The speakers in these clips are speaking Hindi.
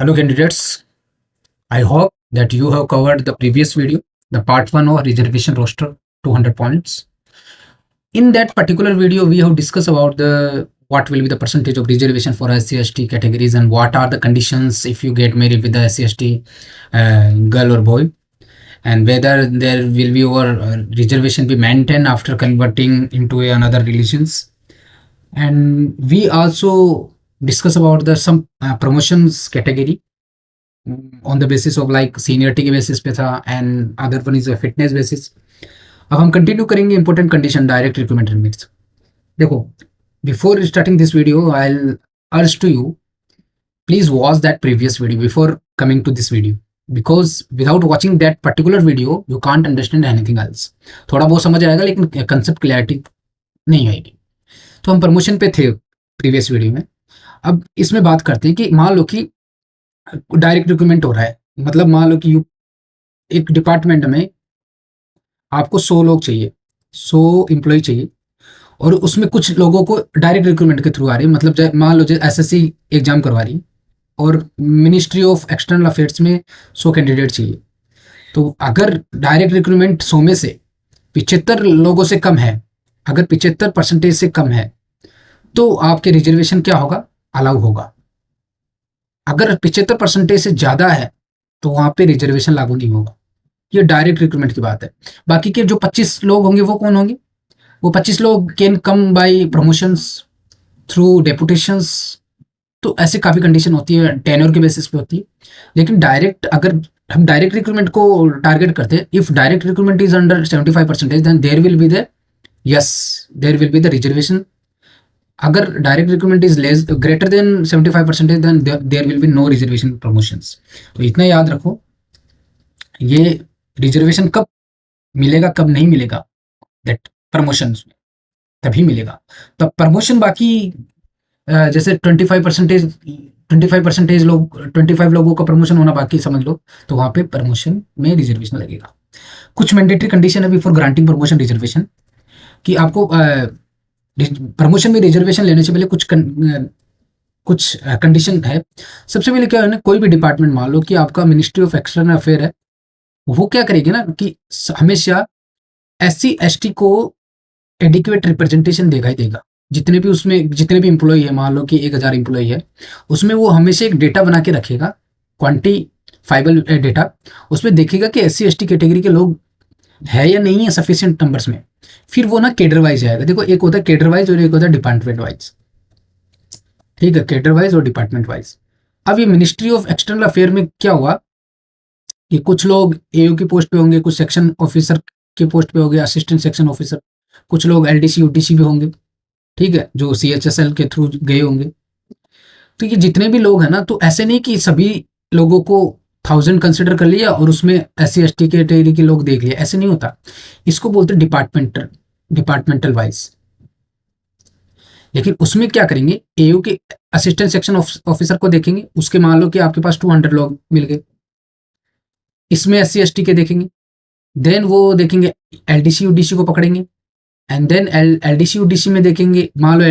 Hello candidates, I hope that you have covered the previous video, the part 1 of reservation roster 200 points. In that particular video, we have discussed about the what will be the percentage of reservation for SC/ST categories and what are the conditions if you get married with the SC/ST girl or boy, and whether there will be your reservation be maintained after converting into another religions. And we also discuss about the some promotions category on the basis of like seniority के बेसिस पे था and other one is fitness basis. अब हम कंटिन्यू करेंगे important condition direct recruitment admits. देखो, before starting this video I will urge to you, please watch that previous video before coming to this video, because without watching that particular video you can't understand anything else. थोड़ा बहुत समझ आएगा लेकिन कंसेप्ट क्लैरिटी नहीं आएगी. तो हम प्रमोशन पे थे प्रीवियस वीडियो में. अब इसमें बात करते हैं कि मान लो कि डायरेक्ट रिक्रूटमेंट हो रहा है, मतलब मान लो कि एक डिपार्टमेंट में आपको 100 लोग चाहिए, 100 एम्प्लॉय चाहिए, और उसमें कुछ लोगों को डायरेक्ट रिक्रूटमेंट के थ्रू आ रही है. मतलब मान लो एसएससी एग्जाम करवा रही और मिनिस्ट्री ऑफ एक्सटर्नल अफेयर्स में 100 कैंडिडेट चाहिए. तो अगर डायरेक्ट रिक्रूटमेंट 100 में से 75 लोगों से कम है, अगर 75% से कम है, तो आपके रिजर्वेशन क्या होगा, अलाउ होगा. अगर 75% से ज़्यादा है तो वहाँ पे रिजर्वेशन लागू नहीं होगा. ये डायरेक्ट रिक्रूटमेंट की बात है. बाकी के जो 25 लोग होंगे वो कौन होंगे? वो 25 लोग can come by promotions through deputations. तो ऐसे काफ़ी कंडीशन होती है, टेन्योर के बेसिस पे होती है. लेकिन डायरेक्ट, अगर हम डायरेक्ट रिक्रूटमेंट को टारगेट करते हैं, if direct recruitment is under 75% then there will be the there will be the reservation. अगर direct recruitment is less greater than 75% then there will be no reservation promotions. तो इतना याद रखो, ये रिजर्वेशन कब मिलेगा कब नहीं मिलेगा, दैट प्रमोशंस में तभी मिलेगा. तब प्रमोशन बाकी जैसे 25% लोग 25 लोगों का प्रमोशन होना बाकी समझ लो, तो वहाँ पे प्रमोशन में रिजर्वेशन लगेगा. कुछ मैंडेटरी कंडीशन है बिफोर ग्रांटिंग प्रमोशन रिजर्वेशन, कि आपको प्रमोशन में रिजर्वेशन लेने से पहले कुछ कंडीशन है. सबसे पहले क्या है ना, कोई भी डिपार्टमेंट मान लो कि आपका मिनिस्ट्री ऑफ एक्सटर्नल अफेयर है, वो क्या करेगी ना कि हमेशा SC/ST को एडिक्वेट रिप्रेजेंटेशन देगा ही देगा. जितने भी एम्प्लॉय है, मान लो कि 1000 एम्प्लॉय है, उसमें वो हमेशा एक डेटा बना के रखेगा, क्वांटिफाइबल डेटा. उसमें देखेगा कि SC/ST कैटेगरी के लोग है या नहीं है सफिशिएंट नंबर्स में. फिर वो ना केडर वाइज आएगा. देखो, एक होता है केडर वाइज और एक होता है डिपार्टमेंट वाइज. ठीक है, केडर वाइज और डिपार्टमेंट वाइज. अब ये मिनिस्ट्री ऑफ एक्सटर्नल अफेयर में क्या हुआ कि कुछ लोग AU की पोस्ट पे होंगे, कुछ सेक्शन ऑफिसर के पोस्ट पे होंगे, असिस्टेंट सेक्शन ऑफिसर, कुछ लोग LDC UDC भी होंगे. ठीक है, जो CHSL के थ्रू गए होंगे. तो ये जितने भी लोग हैं ना, तो ऐसे नहीं कि सभी लोगों को 1000 कंसिडर कर लिया और उसमें SC/ST कैटेगरी के लोग देख लिया, ऐसे नहीं होता. इसको बोलते हैं डिपार्टमेंटल वाइज. लेकिन उसमें क्या करेंगे, AU के असिस्टेंट सेक्शन ऑफिसर को देखेंगे, उसके मान लो कि आपके पास 200 लोग मिल गए, इसमें SC/ST के देखेंगे, देन वो देखेंगे LDC UDC को पकड़ेंगे, एंड देन LDC UDC में देखेंगे, मान लो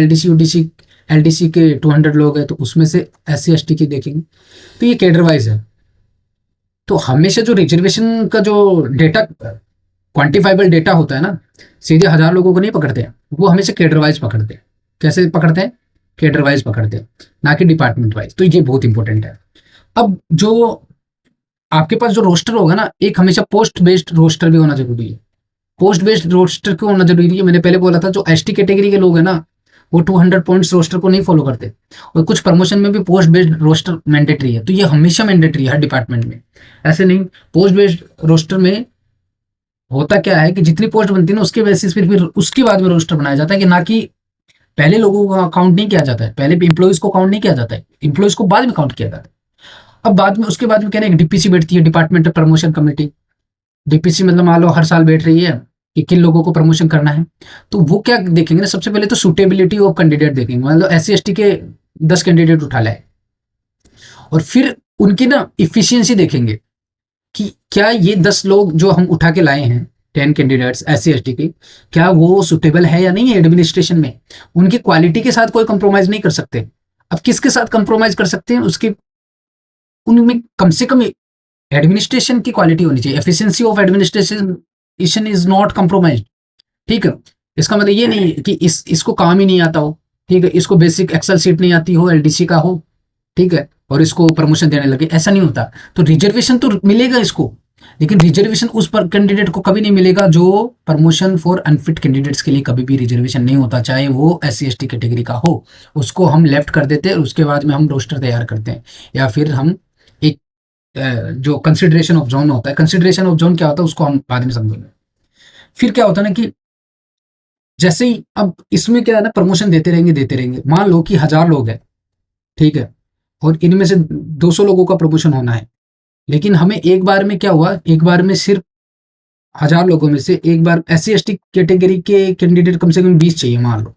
LDC के 200 लोग हैं, तो उसमें से SC/ST के देखेंगे. तो ये कैडर वाइज है. तो हमेशा जो रिजर्वेशन का जो डेटा क्वांटिफाइबल डेटा होता है ना, सीधे 1000 लोगों को नहीं पकड़ते हैं, वो हमेशा कैडर वाइज पकड़ते हैं. कैसे पकड़ते हैं? कैडर वाइज पकड़ते हैं, ना कि डिपार्टमेंट वाइज. तो ये बहुत इंपॉर्टेंट है. अब जो आपके पास जो रोस्टर होगा ना, एक हमेशा पोस्ट बेस्ड रोस्टर भी होना जरूरी है. पोस्ट बेस्ड रोस्टर क्यों होना जरूरी है? मैंने पहले बोला था, जो ST कैटेगरी के लोग हैं ना, वो 200 पॉइंट्स रोस्टर को नहीं फॉलो करते, और कुछ प्रमोशन में भी पोस्ट बेस्ड रोस्टर मैंडेटरी है. तो ये हमेशा मैंडेटरी है हर डिपार्टमेंट में, ऐसे नहीं. पोस्ट बेस्ड रोस्टर में होता क्या है कि जितनी पोस्ट बनती है ना, उसके बेसिस फिर उसके बाद में रोस्टर बनाया जाता है, कि ना कि पहले लोगों को काउंट नहीं किया जाता है, पहले एम्प्लॉइज को काउंट नहीं किया जाता है, एम्प्लॉइज को बाद में काउंट किया जाता है. अब बाद में उसके बाद में क्या है, एक DPC बैठती है, डिपार्टमेंटल प्रमोशन कमेटी. DPC मतलब मान लो हर साल बैठ रही है कि किन लोगों को प्रमोशन करना है. तो वो क्या देखेंगे ना, सबसे पहले तो सुटेबिलिटी ऑफ कैंडिडेट देखेंगे. मान लो SC/ST के 10 कैंडिडेट उठा लाए, और फिर उनकी ना इफिशियंसी देखेंगे कि क्या ये 10 लोग जो हम उठा के लाए हैं, 10 कैंडिडेट्स SC/ST के, क्या वो सुटेबल है या नहीं है एडमिनिस्ट्रेशन में. उनकी क्वालिटी के साथ कोई कंप्रोमाइज नहीं कर सकते. अब किसके साथ कंप्रोमाइज कर सकते हैं? उनमें कम से कम एडमिनिस्ट्रेशन की क्वालिटी होनी चाहिए। Efficiency of administration is not compromised. ठीक है, इसका मतलब ये नहीं कि इसको काम ही नहीं आता हो, ठीक है, इसको बेसिक एक्सेल सीट नहीं आती हो, एलडीसी का हो, ठीक है, और इसको प्रमोशन देने लगे, ऐसा नहीं होता। तो रिजर्वेशन तो मिलेगा इसको, लेकिन रिजर्वेशन उस पर कैंडिडेट को कभी नहीं मिलेगा जो प्रमोशन फॉर अनफिट कैंडिडेट्स के लिए कभी भी रिजर्वेशन नहीं होता, चाहे वो एससी एसटी कैटेगरी का हो। उसको हम लेफ्ट कर देते हैं और उसके बाद में हम रोस्टर तैयार करते हैं, या फिर हम एक जो कंसिडरेशन ऑफ जोन होता है, कंसिडरेशन ऑफ जोन क्या होता है उसको हम बाद में समझेंगे। फिर क्या होता है ना कि जैसे ही अब इसमें क्या है ना, प्रमोशन देते रहेंगे। मान लो कि 1000 लोग हैं, ठीक है, और इनमें से 200 लोगों का प्रमोशन होना है, लेकिन हमें एक बार में क्या हुआ, एक बार में सिर्फ 1000 लोगों में से एक बार एससी एसटी कैटेगरी के कैंडिडेट कम से कम 20 चाहिए मान लो,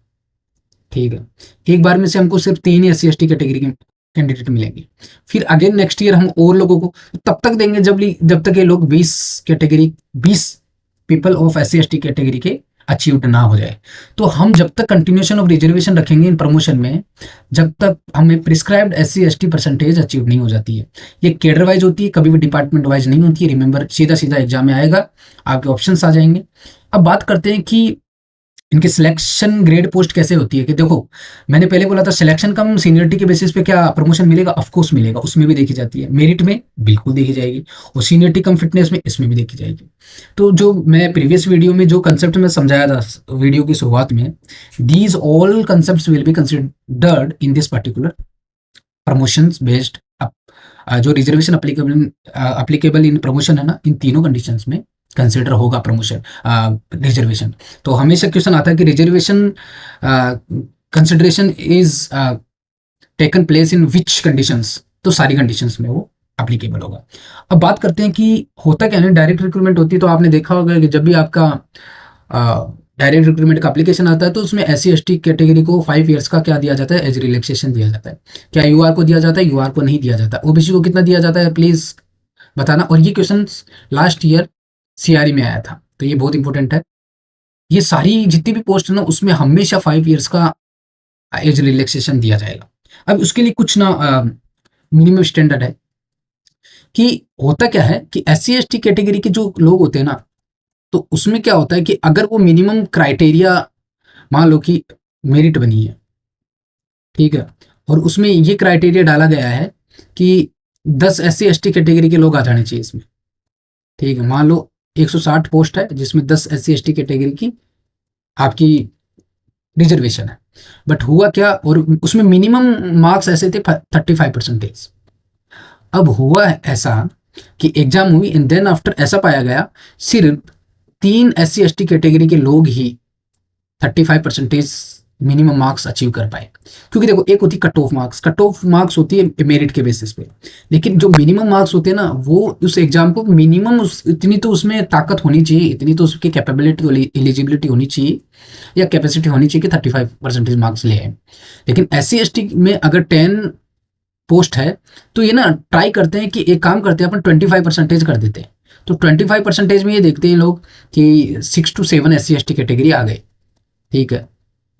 ठीक है, एक बार में से हमको सिर्फ 3 ही एससी एसटी कैटेगरी के कैंडिडेट मिलेंगे। फिर अगेन नेक्स्ट ईयर हम और लोगों को तब तक देंगे जब तक ये लोग 20 people of SC ST category के अचीव्ड ना हो जाए। तो हम जब तक कंटिन्यूएशन ऑफ रिजर्वेशन रखेंगे इन प्रमोशन में, जब तक हमें prescribed SC ST percentage achieve नहीं हो जाती है। ये कैडर वाइज होती है, कभी भी डिपार्टमेंट वाइज नहीं होती है। रिमेंबर, सीधा सीधा एग्जाम में आएगा, आपके ऑप्शंस आ जाएंगे। अब बात करते हैं कि इनकी सिलेक्शन ग्रेड पोस्ट कैसे होती है। कि देखो, मैंने पहले बोला था सिलेक्शन कम सीनियरिटी के बेसिस पे क्या प्रमोशन मिलेगा, ऑफ कोर्स मिलेगा, उसमें भी देखी जाती है। मेरिट में बिल्कुल देखी जाएगी, और सीनियरिटी कम फिटनेस में इसमें भी देखी जाएगी। तो जो मैं प्रीवियस वीडियो में जो कंसेप्ट में समझाया था वीडियो की शुरुआत में, these all concept will be considered in this particular promotions based. जो रिजर्वेशन अप्लीकेबल इन प्रमोशन है ना, इन तीनों कंडीशंस में कंसिडर होगा प्रमोशन रिजर्वेशन। तो हमेशा क्वेश्चन आता है कि reservation consideration is taken place in which conditions, तो सारी कंडीशंस में वो अप्लीकेबल होगा। अब बात करते हैं कि होता क्या है, डायरेक्ट रिक्रूटमेंट होती है, तो आपने देखा होगा कि जब भी आपका डायरेक्ट रिक्रूटमेंट का एप्लीकेशन आता है तो उसमें एससी एसटी कैटेगरी को 5 ईयर्स का क्या दिया जाता है, एज रिलैक्सेशन दिया जाता है। क्या यूआर को दिया जाता है? यूआर को नहीं दिया जाता। ओबीसी को कितना दिया जाता है, प्लीज बताना। और ये क्वेश्चन लास्ट ईयर सीआरई में आया था, तो ये बहुत इंपॉर्टेंट है। ये सारी जितनी भी पोस्ट है ना, उसमें हमेशा 5 ईयर्स का एज रिलैक्सेशन दिया जाएगा। अब उसके लिए कुछ ना मिनिमम स्टैंडर्ड है कि होता क्या है कि एससी एसटी कैटेगरी के जो लोग होते हैं ना, तो उसमें क्या होता है कि अगर वो मिनिमम क्राइटेरिया, मान लो कि मेरिट बनी है, ठीक है, और उसमें ये क्राइटेरिया डाला गया है कि 10 एससी एसटी कैटेगरी के लोग आ जाने चाहिए इसमें, ठीक है। मान लो 160 पोस्ट है जिसमें 10 एससी एसटी कैटेगरी की आपकी रिजर्वेशन है, बट हुआ क्या, और उसमें मिनिमम मार्क्स ऐसे थे 35%। अब हुआ ऐसा कि एग्जाम हुई एंड देन आफ्टर ऐसा पाया गया सिर्फ 3 एससी एसटी कैटेगरी के लोग ही 35% मिनिमम मार्क्स अचीव कर पाए। क्योंकि देखो, एक होती कट ऑफ मार्क्स होती है मेरिट के बेसिस पे, लेकिन जो मिनिमम मार्क्स होते हैं ना, वो उस एग्जाम को मिनिमम इतनी तो उसमें ताकत होनी चाहिए, इतनी तो उसकी कैपेबिलिटी एलिजिबिलिटी होनी चाहिए या कैपेसिटी होनी चाहिए कि 35% मार्क्स ले आए। लेकिन एससी एसटी में अगर 10 पोस्ट है तो ये ना ट्राई करते हैं कि एक काम करते हैं, अपन 25% कर देते हैं। तो 25% में ये देखते हैं लोग कि 6 to 7 एससी एसटी कैटेगरी आ गए, ठीक है,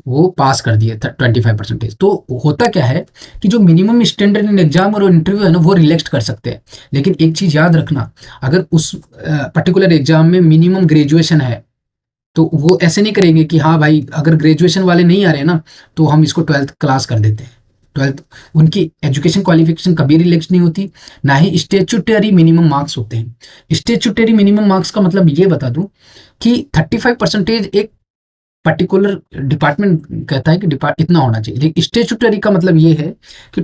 वो पास कर दिए 25%। तो होता क्या है कि जो मिनिमम स्टैंडर्ड इन एग्जाम और इंटरव्यू है ना, वो रिलैक्स कर सकते हैं। लेकिन एक चीज याद रखना, अगर उस पर्टिकुलर एग्जाम में मिनिमम ग्रेजुएशन है, तो वो ऐसे नहीं करेंगे कि हाँ भाई, अगर ग्रेजुएशन वाले नहीं आ रहे ना, तो हम इसको 12th क्लास कर देते हैं। 12th, उनकी एजुकेशन क्वालिफिकेशन कभी रिलैक्स नहीं होती, ना ही स्टेचुटरी मिनिमम मार्क्स होते हैं। स्टेचुटरी मिनिमम मार्क्स का मतलब ये बता दूं कि 35% एक पर्टिकुलर डिपार्टमेंट कहता है कि इतना होना चाहिए, लेकिन स्टेचुटरी का मतलब ये है कि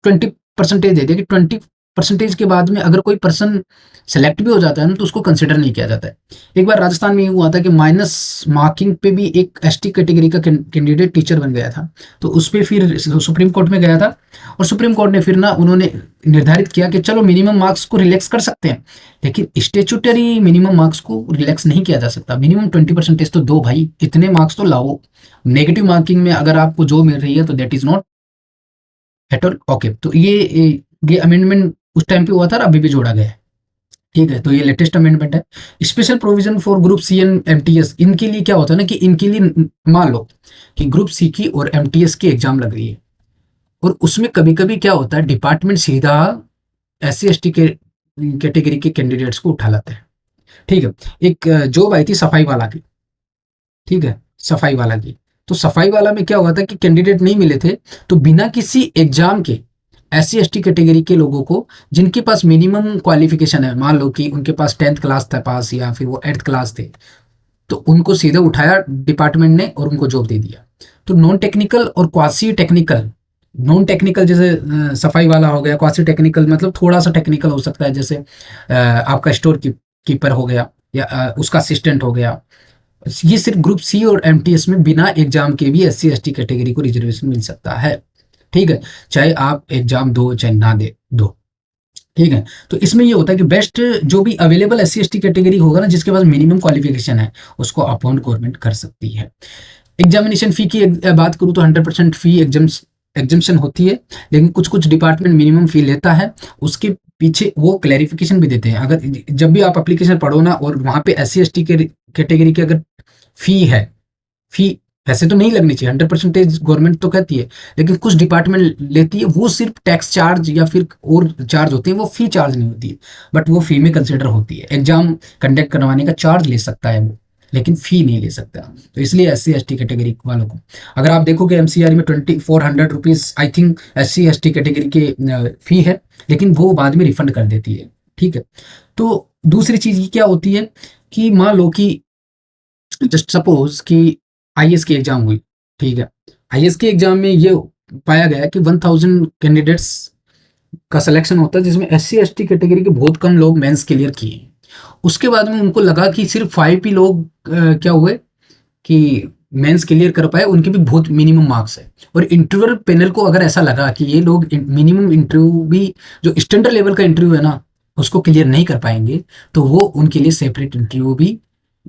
20% दे दिया कि 20% के बाद में अगर कोई पर्सन सेलेक्ट भी हो जाता है ना, तो उसको कंसिडर नहीं किया जाता है। एक बार राजस्थान में ये हुआ था कि माइनस मार्किंग पे भी एक एसटी कैटेगरी का कैंडिडेट टीचर बन गया था, तो उस पर फिर सुप्रीम कोर्ट में गया था, और सुप्रीम कोर्ट ने फिर ना उन्होंने निर्धारित किया कि चलो मिनिमम मार्क्स को रिलैक्स कर सकते हैं, लेकिन स्टेचुटरी मिनिमम मार्क्स को रिलैक्स नहीं किया जा सकता। मिनिमम 20% तो दो भाई, इतने मार्क्स तो लाओ। नेगेटिव मार्किंग में अगर आपको जो मिल रही है तो that is not at all okay. तो ये अमेंडमेंट उस टाइम पे हुआ था और अभी भी जोड़ा गया है, ठीक है। तो ये लेटेस्ट अमेंडमेंट है। Special provision for group C and MTS, इनके लिए क्या होता है ना कि इनके लिए मान लो कि ग्रुप सी की और एमटीएस की एग्जाम लग रही है, और उसमें कभी कभी क्या होता है, डिपार्टमेंट सीधा SC ST के कैटेगरी के कैंडिडेट्स को उठा लाते हैं। ठीक है, एक जॉब आई थी सफाई वाला की, ठीक है, सफाई वाला की। तो सफाई वाला में क्या हुआ था कि कैंडिडेट नहीं मिले थे, तो बिना किसी एग्जाम के SC ST कैटेगरी के लोगों को, जिनके पास मिनिमम क्वालिफिकेशन है, मान लो कि उनके पास 10th क्लास था पास या फिर वो 8th क्लास थे, तो उनको सीधे उठाया डिपार्टमेंट ने और उनको जॉब दे दिया। तो नॉन टेक्निकल और क्वासी टेक्निकल, नॉन टेक्निकल जैसे सफाई वाला हो गया, क्वासी टेक्निकल मतलब थोड़ा सा टेक्निकल हो सकता है, जैसे आपका स्टोर कीपर हो गया या उसका असिस्टेंट हो गया। ये सिर्फ ग्रुप सी और MTS में बिना एग्जाम के भी SC ST कैटेगरी को रिजर्वेशन मिल सकता है। ठीक है, चाहे आप एग्जाम दो चाहे ना दो। ठीक है, तो इसमें ये होता है कि बेस्ट जो भी अवेलेबल SC ST कैटेगरी होगा ना, जिसके पास मिनिमम क्वालिफिकेशन है, उसको अपॉइंट गवर्नमेंट कर सकती है। एग्जामिनेशन फी की बात करूँ तो 100% फी एग्जामिशन होती है, लेकिन कुछ कुछ डिपार्टमेंट मिनिमम फी लेता है। उसके पीछे वो क्लैरिफिकेशन भी देते हैं। अगर जब भी आप एप्लीकेशन पढ़ो ना और वहाँ पे SC ST के कैटेगरी की अगर फी है, फी वैसे तो नहीं लगनी चाहिए, 100% गवर्नमेंट तो कहती है, लेकिन कुछ डिपार्टमेंट लेती है, वो सिर्फ टैक्स चार्ज या फिर और चार्ज होते हैं, वो फी चार्ज नहीं होती है, बट वो फी में कंसिडर होती है। एग्जाम कंडक्ट करवाने का चार्ज ले सकता है वो, लेकिन फी नहीं ले सकता। तो इसलिए SC ST कैटेगरी वालों को, अगर आप देखोगे MCR में 2400 rupees I think SC ST category के फी है, लेकिन वो बाद में रिफंड कर देती है। ठीक है, तो दूसरी चीज़ क्या होती है कि मान लो कि जस्ट सपोज कि IAS की एग्जाम हुई, ठीक है, IAS के एग्जाम में ये पाया गया कि 1000 कैंडिडेट्स का सिलेक्शन होता है, जिसमें SC ST कैटेगरी के बहुत कम लोग मेंस क्लियर किए। उसके बाद में उनको लगा कि सिर्फ 5 ही लोग क्या हुए कि मेंस क्लियर कर पाए, उनके भी बहुत मिनिमम मार्क्स है। और इंटरव्यूअर पैनल को अगर ऐसा लगा कि ये लोग मिनिमम इंटरव्यू भी, जो स्टैंडर्ड लेवल का इंटरव्यू है ना, उसको क्लियर नहीं कर पाएंगे, तो वो उनके लिए सेपरेट इंटरव्यू भी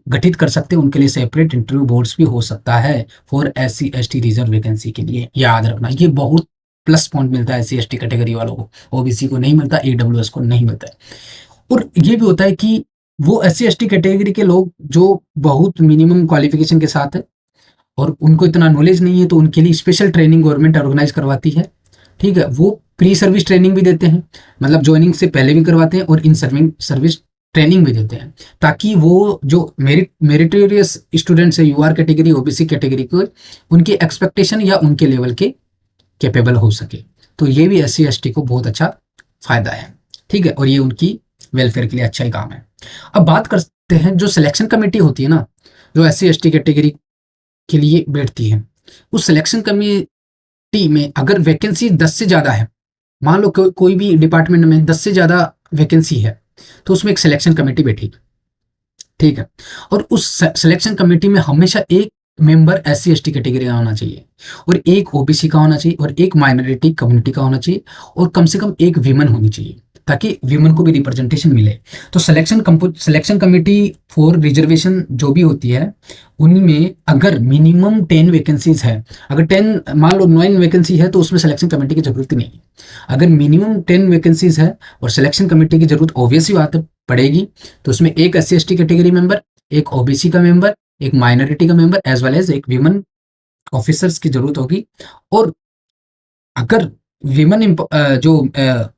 गठित कर सकते हैं। उनके लिए सेपरेट इंटरव्यू बोर्ड्स भी हो सकता है for SC ST reserve vacancy के लिए। याद रखना, ये बहुत प्लस पॉइंट मिलता है SC ST कैटेगरी वालों को, OBC को नहीं मिलता, AWS को नहीं मिलता है। और ये भी होता है कि वो SC ST कैटेगरी के लोग जो बहुत मिनिमम क्वालिफिकेशन के साथ है और उनको इतना नॉलेज नहीं है, तो उनके लिए स्पेशल ट्रेनिंग गवर्नमेंट ऑर्गेनाइज करवाती है। ठीक है, वो प्री सर्विस ट्रेनिंग भी देते हैं, मतलब ज्वाइनिंग से पहले भी करवाते हैं, और इन सर्विस ट्रेनिंग भी देते हैं, ताकि वो जो मेरिटोरियस स्टूडेंट्स है, UR कैटेगरी, OBC कैटेगरी को, उनकी एक्सपेक्टेशन या उनके लेवल के कैपेबल हो सके। तो ये भी SC ST को बहुत अच्छा फायदा है। ठीक है, और ये उनकी वेलफेयर के लिए अच्छा ही काम है। अब बात करते हैं जो सिलेक्शन कमेटी होती है ना, जो SC ST कैटेगरी के लिए बैठती है, उस सिलेक्शन कमेटी में अगर वैकेंसी 10 से ज़्यादा है, मान लो कोई भी डिपार्टमेंट में 10 से ज़्यादा वैकेंसी है, तो उसमें एक सिलेक्शन कमेटी बैठेगी। ठीक है, और उस सिलेक्शन कमेटी में हमेशा एक मेंबर SC ST कैटेगरी का होना चाहिए, और एक OBC का होना चाहिए, और एक माइनॉरिटी कम्युनिटी का होना चाहिए, और कम से कम एक वीमेन होनी चाहिए, ताकि वीमेन को भी रिप्रेजेंटेशन मिले। तो सिलेक्शन कमेटी फॉर रिजर्वेशन जो भी होती है, उनमें अगर मिनिमम 10 वैकेंसीज है, अगर 10 मान लो 9 वैकेंसी है, तो उसमें सिलेक्शन कमेटी की जरूरत नहीं है। अगर मिनिमम 10 वैकेंसीज है और सिलेक्शन कमेटी की जरूरत ऑब्वियसली बात है पड़ेगी, तो उसमें एक SC ST कैटेगरी मेंबर, एक OBC का मेंबर, एक माइनॉरिटी का मेंबर, एज वेल एज एक वीमेन ऑफिसर्स की जरूरत होगी। और अगर वीमेन जो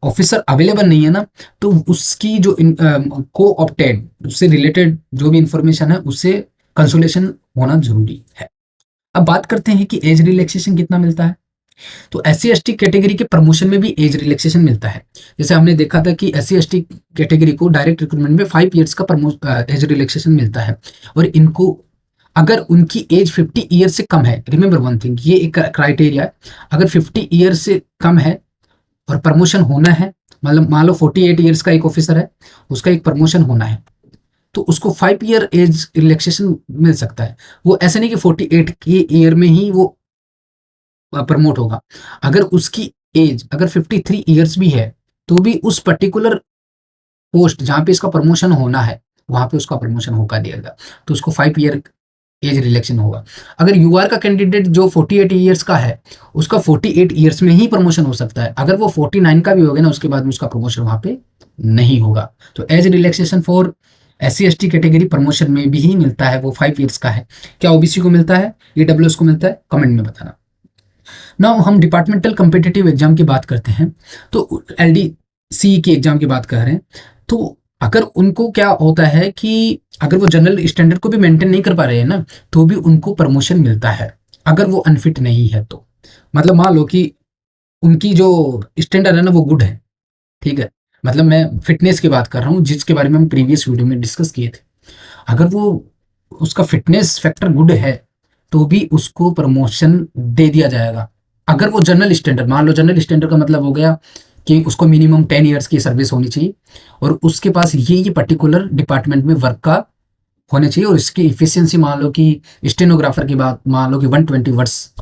ऑफिसर अवेलेबल नहीं है ना, तो उसकी जो को ऑप्टेड, उससे रिलेटेड जो भी इंफॉर्मेशन है, उससे कंसल्टेशन होना जरूरी है। अब बात करते हैं कि एज रिलैक्सेशन कितना मिलता है। तो SC ST कैटेगरी के प्रमोशन में भी एज रिलैक्सेशन मिलता है। जैसे हमने देखा था कि SC ST कैटेगरी को डायरेक्ट रिक्रूटमेंट में 5 ईयर्स का एज रिलैक्सेशन मिलता है, और इनको अगर उनकी एज 50 ईयर से कम है, रिमेंबर वन थिंग, ये एक क्राइटेरिया है, अगर 50 ईयर से कम है और प्रमोशन होना है, मतलब मान लो 48 ईयर्स का एक ऑफिसर है, उसका एक प्रमोशन होना है, तो उसको 5 ईयर एज रिलैक्सेशन मिल सकता है। वो ऐसे नहीं कि 48 की ईयर में ही वो प्रमोट होगा। अगर उसकी एज अगर 53 ईयर्स भी है, तो भी उस पर्टिकुलर पोस्ट जहाँ पे इसका प्रमोशन होना है, वहाँ पे उसका प्रमोशन होगा दिएगा, तो उसको 5 ईयर एज रिलैक्सेशन होगा। अगर UR का कैंडिडेट जो 48 ईयर्स का है, उसका 48 ईयर्स में ही प्रमोशन हो सकता है। अगर वो 49 का भी हो गया ना, उसके बाद में उसका प्रमोशन वहाँ पे नहीं होगा। तो age relaxation for SC ST category promotion में भी ही मिलता है, वो 5 ईयर्स का है। क्या OBC को मिलता है, AWS को मिलता है, कमेंट में बताना। ना हम डिपार्टमेंटल कम्पिटिटिव एग्जाम की बात करते हैं, तो LD सी की एग्जाम की बात कर रहे हैं, तो अगर उनको क्या होता है कि अगर वो जनरल स्टैंडर्ड को भी मेंटेन नहीं कर पा रहे हैं ना, तो भी उनको प्रमोशन मिलता है, अगर वो अनफिट नहीं है तो। मतलब मान लो कि उनकी जो स्टैंडर्ड है ना वो गुड है, ठीक है। मतलब मैं फिटनेस की बात कर रहा हूँ, जिसके बारे में हम प्रीवियस वीडियो में डिस्कस किए थे। अगर वो उसका फिटनेस फैक्टर गुड है, तो भी उसको प्रमोशन दे दिया जाएगा। अगर वो जनरल स्टैंडर्ड, मान लो जनरल स्टैंडर्ड का मतलब हो गया कि उसको मिनिमम 10 ईयर्स की सर्विस होनी चाहिए, और उसके पास ये पर्टिकुलर डिपार्टमेंट में वर्क का होने चाहिए, और इसकी इफिशियंसी मान लो कि स्टेनोग्राफर की बात मान लो कि 120 वर्ड्स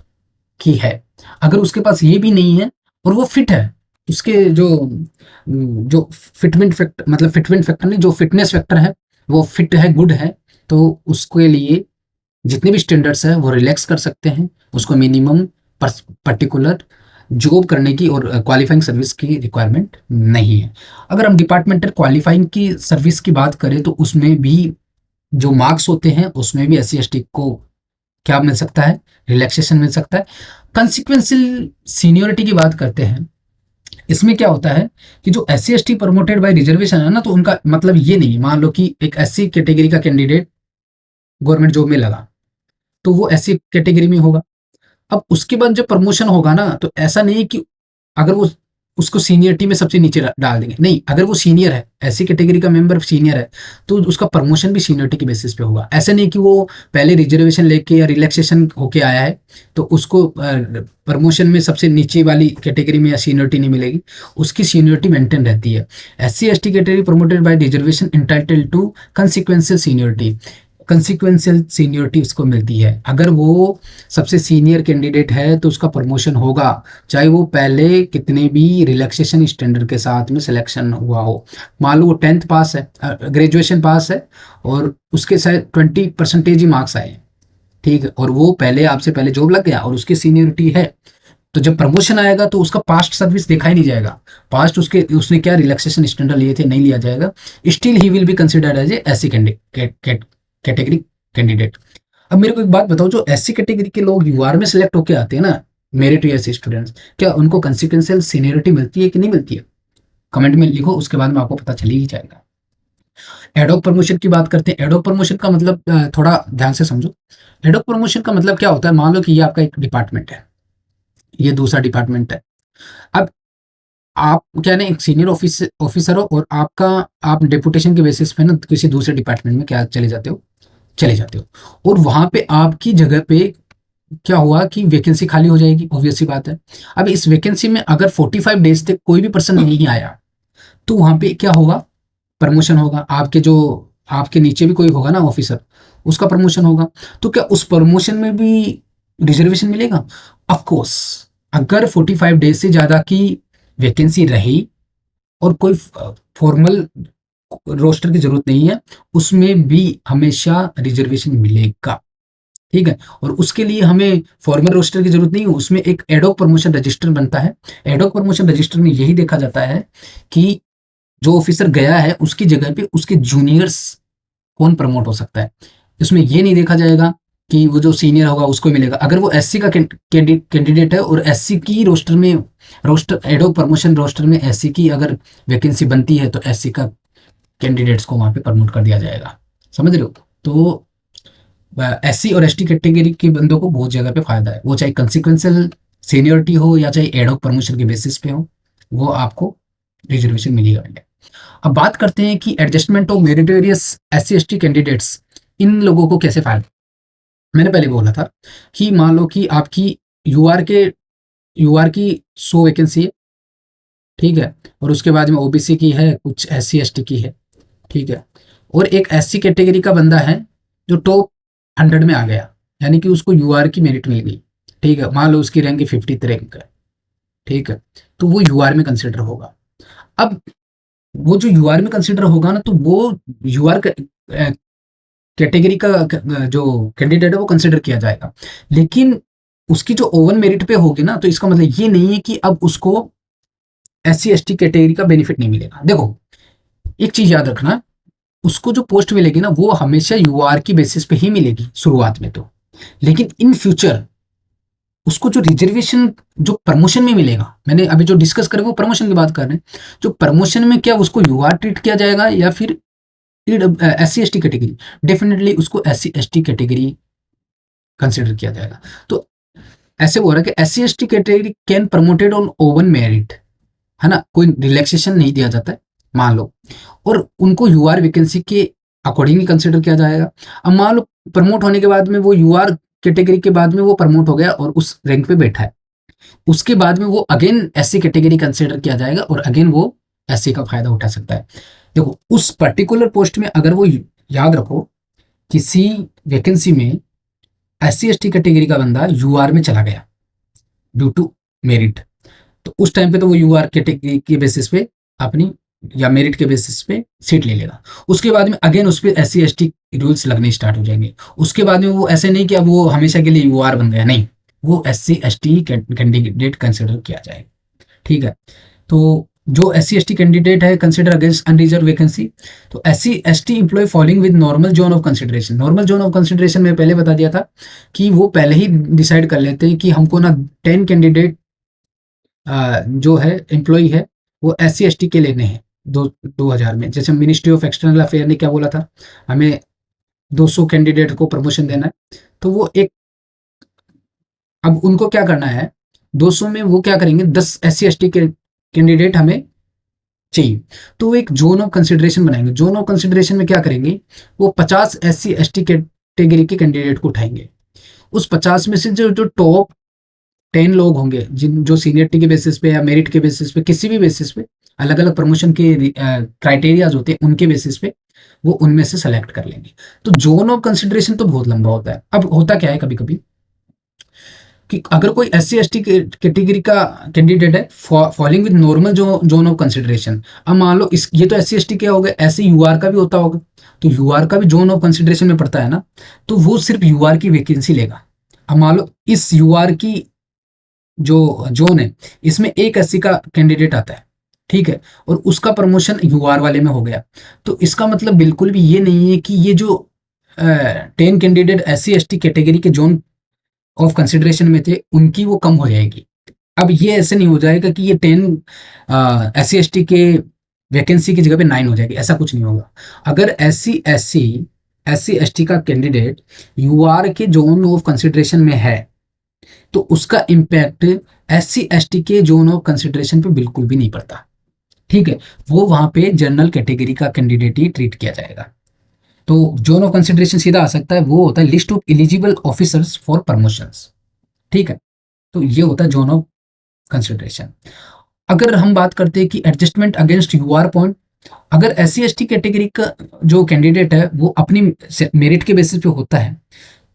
की है। अगर उसके पास ये भी नहीं है और वो फिट है, उसके जो फिटमेंट फैक्टर, मतलब फिटमेंट फैक्टर नहीं, जो फिटनेस फैक्टर है वो फिट है, गुड है, तो उसके लिए जितने भी स्टैंडर्ड्स है वो रिलैक्स कर सकते हैं। उसको मिनिमम पर्टिकुलर जॉब करने की और क्वालिफाइंग सर्विस की रिक्वायरमेंट नहीं है। अगर हम डिपार्टमेंटल क्वालिफाइंग की सर्विस की बात करें, तो उसमें भी जो मार्क्स होते हैं उसमें भी SC ST को क्या मिल सकता है, रिलैक्सेशन मिल सकता है। कंसिक्वेंशियल सीनियोरिटी की बात करते हैं, इसमें क्या होता है कि जो SC ST promoted by reservation है ना, तो उनका मतलब ये नहीं, मान लो कि एक SC कैटेगरी का कैंडिडेट गवर्नमेंट जॉब में लगा, तो वो SC कैटेगरी में होगा। अब उसके बाद जब प्रमोशन होगा ना, तो ऐसा नहीं कि अगर वो उसको सीनियरिटी में सबसे नीचे डाल देंगे, नहीं। अगर वो सीनियर है, ऐसी कैटेगरी का मेंबर सीनियर है, तो उसका प्रमोशन भी सीनियरिटी के बेसिस पे होगा। ऐसा नहीं कि वो पहले रिजर्वेशन लेके या रिलैक्सेशन होके आया है, तो उसको प्रमोशन में सबसे नीचे वाली कैटेगरी में या सीनियरिटी नहीं मिलेगी, उसकी सीनियरिटी मेंटेन रहती है। SC ST category promoted by reservation entitle to consequential seniority, consequential seniority उसको मिलती है। अगर वो सबसे सीनियर कैंडिडेट है तो उसका प्रमोशन होगा, चाहे वो पहले कितने भी रिलैक्सेशन स्टैंडर्ड के साथ में सिलेक्शन हुआ हो। मान लो वो 10th पास है, ग्रेजुएशन पास है, और उसके शायद 20% ही मार्क्स आए हैं, ठीक है, और वो पहले आपसे पहले जॉब लग गया और उसकी सीनियरिटी है, तो जब प्रमोशन आएगा तो उसका पास्ट सर्विस देखा ही नहीं जाएगा। पास्ट उसके उसने क्या रिलैक्सेशन स्टैंडर्ड लिए थे, नहीं लिया जाएगा। Still he will be considered as a SC category candidate. अब मेरे को एक बात बताओ, जो SC कैटेगरी के लोग UR में सिलेक्ट होके आते हैं ना, मेरिट ऐसे स्टूडेंट्स, क्या उनको कंसिक्वेंशियल सीनियरिटी मिलती है कि नहीं मिलती है? कमेंट में लिखो, उसके बाद में आपको पता चल ही जाएगा। एडॉक प्रमोशन की बात करते हैं। एडॉक प्रमोशन का मतलब थोड़ा ध्यान से समझो। एडॉक प्रमोशन का मतलब क्या होता है, मान लो कि ये आपका एक डिपार्टमेंट है, ये दूसरा डिपार्टमेंट है। अब आप क्या ना एक सीनियर ऑफिसर हो, और आपका आप डेपुटेशन के बेसिस पे ना किसी दूसरे डिपार्टमेंट में क्या चले जाते हो, और वहां पे आपकी जगह पे क्या हुआ कि वैकेंसी खाली हो जाएगी, ऑब्वियस सी बात है। अब इस वैकेंसी में अगर 45 डेज तक कोई भी पर्सन नहीं आया, तो वहां पे क्या होगा, प्रमोशन होगा। आपके जो आपके नीचे भी कोई होगा ना ऑफिसर, उसका प्रमोशन होगा। तो क्या उस प्रमोशन में भी रिजर्वेशन मिलेगा? Of course. अगर 45 डेज से ज्यादा की वैकेंसी रही और कोई फॉर्मल रोस्टर की जरूरत नहीं है, उसमें भी हमेशा रिजर्वेशन मिलेगा, ठीक है। और उसके लिए हमें फॉर्मल रोस्टर की जरूरत नहीं है, उसमें एक एडॉक प्रमोशन रजिस्टर बनता है। एडॉक प्रमोशन रजिस्टर में यही देखा जाता है कि जो ऑफिसर गया है उसकी जगह पे उसके जूनियर्स कौन प्रमोट हो सकता है। इसमें ये नहीं देखा जाएगा कि वो जो सीनियर होगा उसको ही मिलेगा। अगर वो SC का कैंडिडेट है और SC की रोस्टर में, रोस्टर एडॉक प्रमोशन रोस्टर में SC की अगर वैकेंसी बनती है, तो SC का कैंडिडेट्स को वहां पे प्रमोट कर दिया जाएगा। समझ रहे हो? तो SC और ST कैटेगरी के बंदों को बहुत जगह पे फायदा है, वो चाहे कंसिक्वेंशियल सीनियरिटी हो या चाहे एडॉक प्रमोशन के बेसिस पे हो, वो आपको रिजर्वेशन मिलेगा। अब बात करते हैं कि adjustment of meritorious SC ST candidates, इन लोगों को कैसे फायदा। मैंने पहले बोला था कि मान लो कि आपकी यूआर की 100 वैकेंसी है, ठीक है, और उसके बाद में OBC की है, कुछ SC ST की है, ठीक है, और एक SC कैटेगरी का बंदा है जो टॉप 100 में आ गया, यानी कि उसको UR की मेरिट मिल गई, ठीक है, मान लो उसकी रैंक 50th रैंक है, ठीक है, तो वो UR में कंसिडर होगा। अब वो जो UR में कंसिडर होगा ना, तो वो UR कैटेगरी का जो कैंडिडेट है वो कंसिडर किया जाएगा। लेकिन उसकी जो ओवन मेरिट पे होगी ना, तो इसका मतलब ये नहीं है कि अब उसको SC ST कैटेगरी का बेनिफिट नहीं मिलेगा। देखो, एक चीज याद रखना, उसको जो पोस्ट मिलेगी ना वो हमेशा UR की बेसिस पे ही मिलेगी शुरुआत में तो। लेकिन इन फ्यूचर उसको जो रिजर्वेशन जो प्रमोशन में मिलेगा, मैंने अभी जो डिस्कस करे वो प्रमोशन की बात कर रहे हैं, जो प्रमोशन में क्या उसको यूआर ट्रीट किया जाएगा या फिर S C S T category? Definitely उसको S C S T category consider किया जाएगा। तो ऐसे हो रहा है कि S C S T category can promoted on own merit, है ना, कोई रिलैक्सेशन नहीं दिया जाता है मान लो, और उनको यूआर वैकेंसी के अकॉर्डिंग ही कंसिडर किया जाएगा। अब मान लो प्रमोट होने के बाद में वो यूआर कैटेगरी के बाद में वो प्रमोट हो गया और उस रैंक पे बैठा है, उसके बाद में वो अगेन एससी कैटेगरी कंसिडर किया जाएगा और अगेन वो एससी का फायदा उठा सकता है। देखो उस पर्टिकुलर पोस्ट में अगर वो, याद रखो, किसी वैकेंसी में एससी एसटी कैटेगरी का बंदा यूआर में चला गया ड्यू टू मेरिट, तो उस टाइम पे तो वो यूआर कैटेगरी के बेसिस पे अपनी या मेरिट के बेसिस पे सीट ले लेगा। उसके बाद में अगेन उस पर S C S T rules लगने स्टार्ट हो जाएंगे। उसके बाद में वो ऐसे नहीं कि अब वो हमेशा के लिए यूआर बन गया, नहीं, वो S C S T candidate consider किया जाएगा। ठीक है, तो जो S C S T candidate है कंसिडर अगेंस्ट अनरिजर्व वैकेंसी, तो S C S T employ following with normal zone of consideration. Normal zone of consideration में पहले बता दिया था कि वो पहले ही डिसाइड कर लेते हैं कि हमको ना 10 कैंडिडेट जो है एम्प्लॉय है वो एस सी एस टी के लेने हैं 2000 में। जैसे मिनिस्ट्री ऑफ एक्सटर्नल अफेयर ने क्या बोला था, हमें 200 कैंडिडेट को प्रमोशन देना है, तो वो एक, अब उनको क्या करना है, 200 में वो क्या करेंगे, 10 एस सी एस टी के कैंडिडेट हमें चाहिए, तो वो एक जोन ऑफ कंसिडरेशन बनाएंगे। जोन ऑफ कंसिडरेशन में क्या करेंगे, वो 50 S C S T category के कैंडिडेट को उठाएंगे। उस 50 में से जो जो टॉप 10 लोग होंगे, जिन जो सीनियरिटी के बेसिस पे या मेरिट के बेसिस पे, किसी भी बेसिस पे, अलग अलग प्रमोशन के क्राइटेरियाज होते हैं, उनके बेसिस पे वो उनमें से सेलेक्ट कर लेंगे। तो जोन ऑफ कंसिडरेशन तो बहुत लंबा होता है। अब होता क्या है कभी कभी कि अगर कोई S C S T category का कैंडिडेट है following with normal zone of consideration, अब मान लो इस, ये तो एस सी एस टी क्या हो गया, ऐसे यूआर का भी होता होगा, तो यूआर का भी जोन ऑफ कंसिडरेशन में पड़ता है ना, तो वो सिर्फ यूआर की वैकेंसी लेगा। अब मान लो इस यूआर की जो जोन है इसमें एक एससी का कैंडिडेट आता है, ठीक है, और उसका प्रमोशन यूआर वाले में हो गया, तो इसका मतलब बिल्कुल भी ये नहीं है कि ये जो 10 candidate S C S T category के जोन ऑफ कंसिडरेशन में थे उनकी वो कम हो जाएगी। अब ये ऐसे नहीं हो जाएगा कि ये 10 एस सी एस टी के वैकेंसी की जगह पे 9 हो जाएगी, ऐसा कुछ नहीं होगा। अगर एस सी एस टी का कैंडिडेट यूआर के जोन ऑफ कंसिडरेशन में है तो उसका impact S C S T के जोन ऑफ कंसिडरेशन पे बिल्कुल भी नहीं पड़ता। ठीक है, वो वहां पे जनरल कैटेगरी का कैंडिडेट ही ट्रीट किया जाएगा। तो जोन ऑफ कंसिडरेशन सीधा आ सकता है, वो होता है list of eligible officers for promotions. ठीक है, तो ये होता है जोन ऑफ कंसिडरेशन। अगर हम बात करते हैं कि एडजस्टमेंट अगेंस्ट यूआर पॉइंट, अगर S C S T category का जो कैंडिडेट है वो अपनी मेरिट के बेसिस पे होता है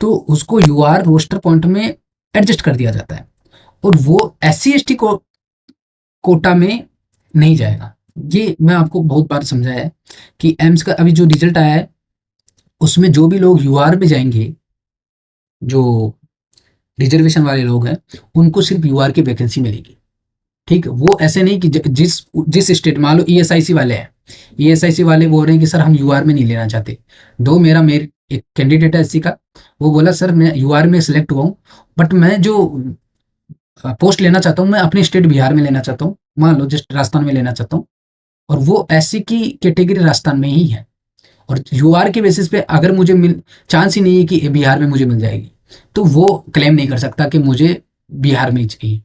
तो उसको यूआर रोस्टर पॉइंट में एडजस्ट कर दिया जाता है और वो एस सी एस टी को कोटा में नहीं जाएगा। ये मैं आपको बहुत बार समझाया है कि एम्स का अभी जो रिजल्ट आया है उसमें जो भी लोग यूआर में जाएंगे, जो रिजर्वेशन वाले लोग हैं, उनको सिर्फ यूआर की वैकेंसी मिलेगी। ठीक है, वो ऐसे नहीं कि जिस जिस स्टेट, मान लो ईएसआईसी वाले हैं, ईएसआईसी वाले बोल रहे हैं कि सर हम यूआर में नहीं लेना चाहते। दो मेरा मेरे एक कैंडिडेट है एससी का, वो बोला सर मैं यूआर में सिलेक्ट हुआ हूँ बट मैं जो पोस्ट लेना चाहता हूँ मैं अपने स्टेट बिहार में लेना चाहता हूँ, मान लो जस्ट राजस्थान में लेना चाहता हूँ, और वो एससी की कैटेगरी राजस्थान में ही है और यूआर के बेसिस पे अगर मुझे मिल, चांस ही नहीं है कि बिहार में मुझे मिल जाएगी, तो वो क्लेम नहीं कर सकता कि मुझे बिहार में ही चाहिए।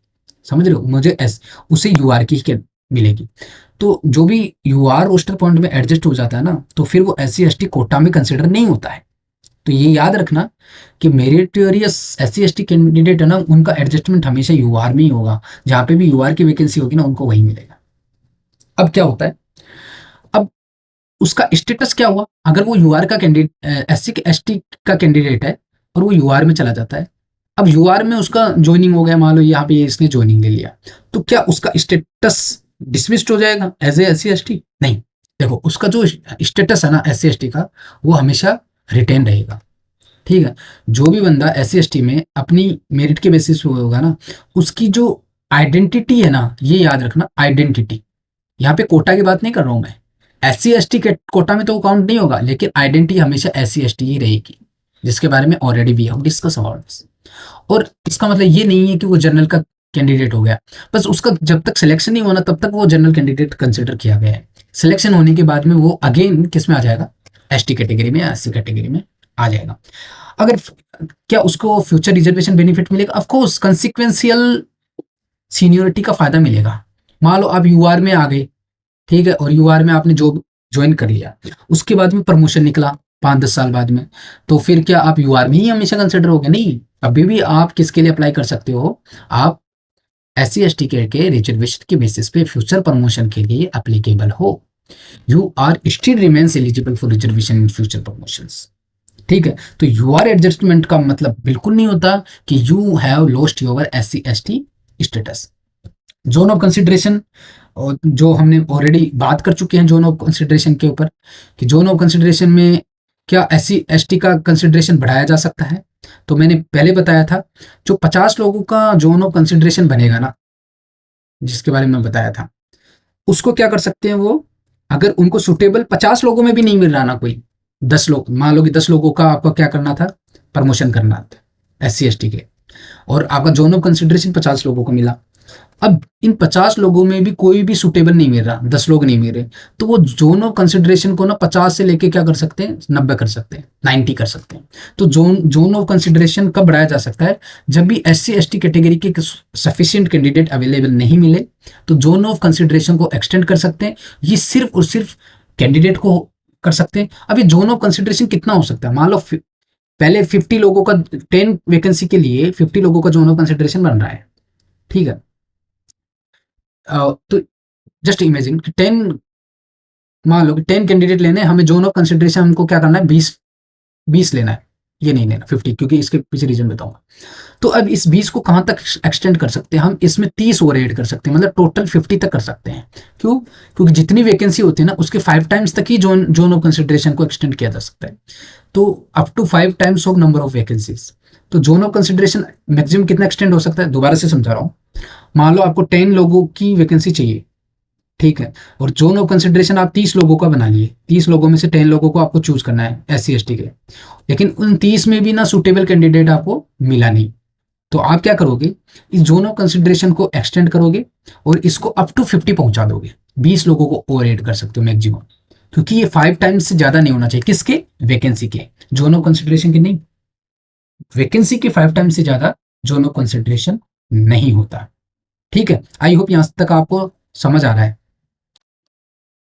समझ रहे हो, मुझे उसे यूआर की ही मिलेगी। तो जो भी यूआर रोस्टर पॉइंट में एडजस्ट हो जाता है ना, तो फिर वो S C S T quota में कंसिडर नहीं होता है। तो ये याद रखना कि meritorious S C S T candidate है ना, उनका एडजस्टमेंट हमेशा यूआर में ही होगा, जहां पे भी यूआर की वैकेंसी होगी ना उनको वही मिलेगा। अब क्या होता है, अब उसका स्टेटस क्या हुआ, अगर वो यूआर का candidate S C S T का कैंडिडेट है और वो यूआर में चला जाता है, अब यूआर में उसका ज्वाइनिंग हो गया, मान लो यहाँ पे इसने ज्वाइनिंग ले लिया, तो क्या उसका स्टेटस डिसमिस्ड हो जाएगा as a S C S T? नहीं, देखो उसका जो स्टेटस है ना एस सी एस टी का, वो हमेशा रिटेन रहेगा। ठीक है, जो भी बंदा एस सी एस टी में अपनी मेरिट के बेसिस पे होगा ना, उसकी जो आइडेंटिटी है ना, ये याद रखना, आइडेंटिटी, यहाँ पे कोटा की बात नहीं कर रहा हूँ मैं, एस सी एस टी के कोटा में तो काउंट नहीं होगा, लेकिन आइडेंटिटी हमेशा एस सी एस टी ही रहेगी, जिसके बारे में already we have discuss about this. और इसका मतलब ये नहीं है कि वो जनरल का कैंडिडेट हो गया, बस उसका जब तक सिलेक्शन नहीं होना तब तक वो जनरल कैंडिडेट कंसिडर किया गया है। सिलेक्शन होने के बाद में वो अगेन किस में आ जाएगा, एसटी कैटेगरी में या एससी कैटेगरी में आ जाएगा। अगर क्या उसको फ्यूचर रिजर्वेशन बेनिफिट मिलेगा, ऑफ कोर्स कंसिक्वेंशियल सीनियोरिटी का फायदा मिलेगा। मान लो आप यूआर में आ गए, ठीक है, और यूआर में आपने जॉब ज्वाइन कर लिया, उसके बाद में प्रमोशन निकला 5-10 साल बाद में, तो फिर क्या आप यूआर में ही हमेशा कंसिडर होगे? नहीं, अभी भी आप किसके लिए अप्लाई कर सकते हो, आप एस सी एस टी के रिजर्वेशन के बेसिस पे फ्यूचर प्रमोशन के लिए अप्लीकेबल हो। You are still remains eligible for reservation in future promotions. ठीक है, तो यूआर एडजस्टमेंट का मतलब बिल्कुल नहीं होता कि you have lost your S C S T status. Zone of consideration, और जो हमने ऑलरेडी बात कर चुके हैं जोन ऑफ कंसिडरेशन के ऊपर, कि जोन ऑफ कंसिडरेशन में क्या एस सी एस टी का कंसिडरेशन बढ़ाया जा सकता है। तो मैंने पहले बताया था, जो 50 लोगों का जोन ऑफ कंसिडरेशन बनेगा ना, जिसके बारे में बताया था, उसको क्या कर सकते हैं वो, अगर उनको सुटेबल 50 लोगों में भी नहीं मिल रहा ना कोई, 10 लोग, मान लो कि 10 लोगों का आपको क्या करना था, प्रमोशन करना था एस सी एस टी के, और आपका जोन ऑफ कंसिडरेशन 50 लोगों को मिला। अब इन 50 लोगों में भी कोई भी सुटेबल नहीं मिल रहा, 10 लोग नहीं मिल रहे, तो वो जोन ऑफ कंसिडरेशन को ना 50 से लेके क्या कर सकते हैं, 90 कर सकते हैं, 90 कर सकते हैं। तो जोन ऑफ कंसिडरेशन कब बढ़ाया जा सकता है, जब भी S C S T category के सफिशियंट कैंडिडेट अवेलेबल नहीं मिले, तो जोन ऑफ कंसिडरेशन को एक्सटेंड कर सकते हैं। ये सिर्फ और सिर्फ कैंडिडेट को कर सकते हैं। अब ये जोन ऑफ कंसिडरेशन कितना हो सकता है, मान लो पहले 50 लोगों का, 10 वैकेंसी के लिए 50 लोगों का जोन ऑफ कंसिडरेशन बन रहा है, ठीक है। तो जस्ट इमेजिन कि 10, मान लो कि 10 कैंडिडेट लेने हैं, हमें जोन ऑफ कंसिडरेशन हमको क्या करना है, 20 लेना है, ये नहीं लेना 50, क्योंकि इसके पीछे रीजन बताऊंगा। तो अब इस 20 को कहां तक एक्सटेंड कर सकते हैं हम, इसमें 30 और ऐड कर सकते हैं, मतलब टोटल 50 तक कर सकते हैं। क्यों? क्योंकि जितनी वैकेंसी होती है ना, उसके 5 टाइम्स तक ही जोन ऑफ कंसिडरेशन को एक्सटेंड किया जा सकता है। तो up to 5 times of number of vacancies. तो जोन ऑफ कंसिडरेशन मैक्सिमम कितना एक्सटेंड हो सकता है, दोबारा से समझा रहा हूँ। मान लो आपको 10 लोगों की वैकेंसी चाहिए, ठीक है, और जोन ऑफ कंसिडरेशन आप 30 लोगों का बना लिए, 30 लोगों में से 10 लोगों को आपको चूज करना है एस सी एस टी के, लेकिन उन 30 में भी ना सुटेबल कैंडिडेट आपको मिला नहीं, तो आप क्या करोगे, इस जोन ऑफ कंसिडरेशन को एक्सटेंड करोगे और इसको अप टू 50 पहुंचा दोगे, 20 लोगों को और ऐड कर सकते हो मैक्सिमम, क्योंकि ये 5 टाइम्स से ज्यादा नहीं होना चाहिए, किसके, वैकेंसी के, जोन ऑफ कंसिडरेशन के नहीं, वैकेंसी के 5 टाइम्स से ज्यादा जोन ऑफ कंसिडरेशन नहीं होता। ठीक है, आई होप यहां तक आपको समझ आ रहा है।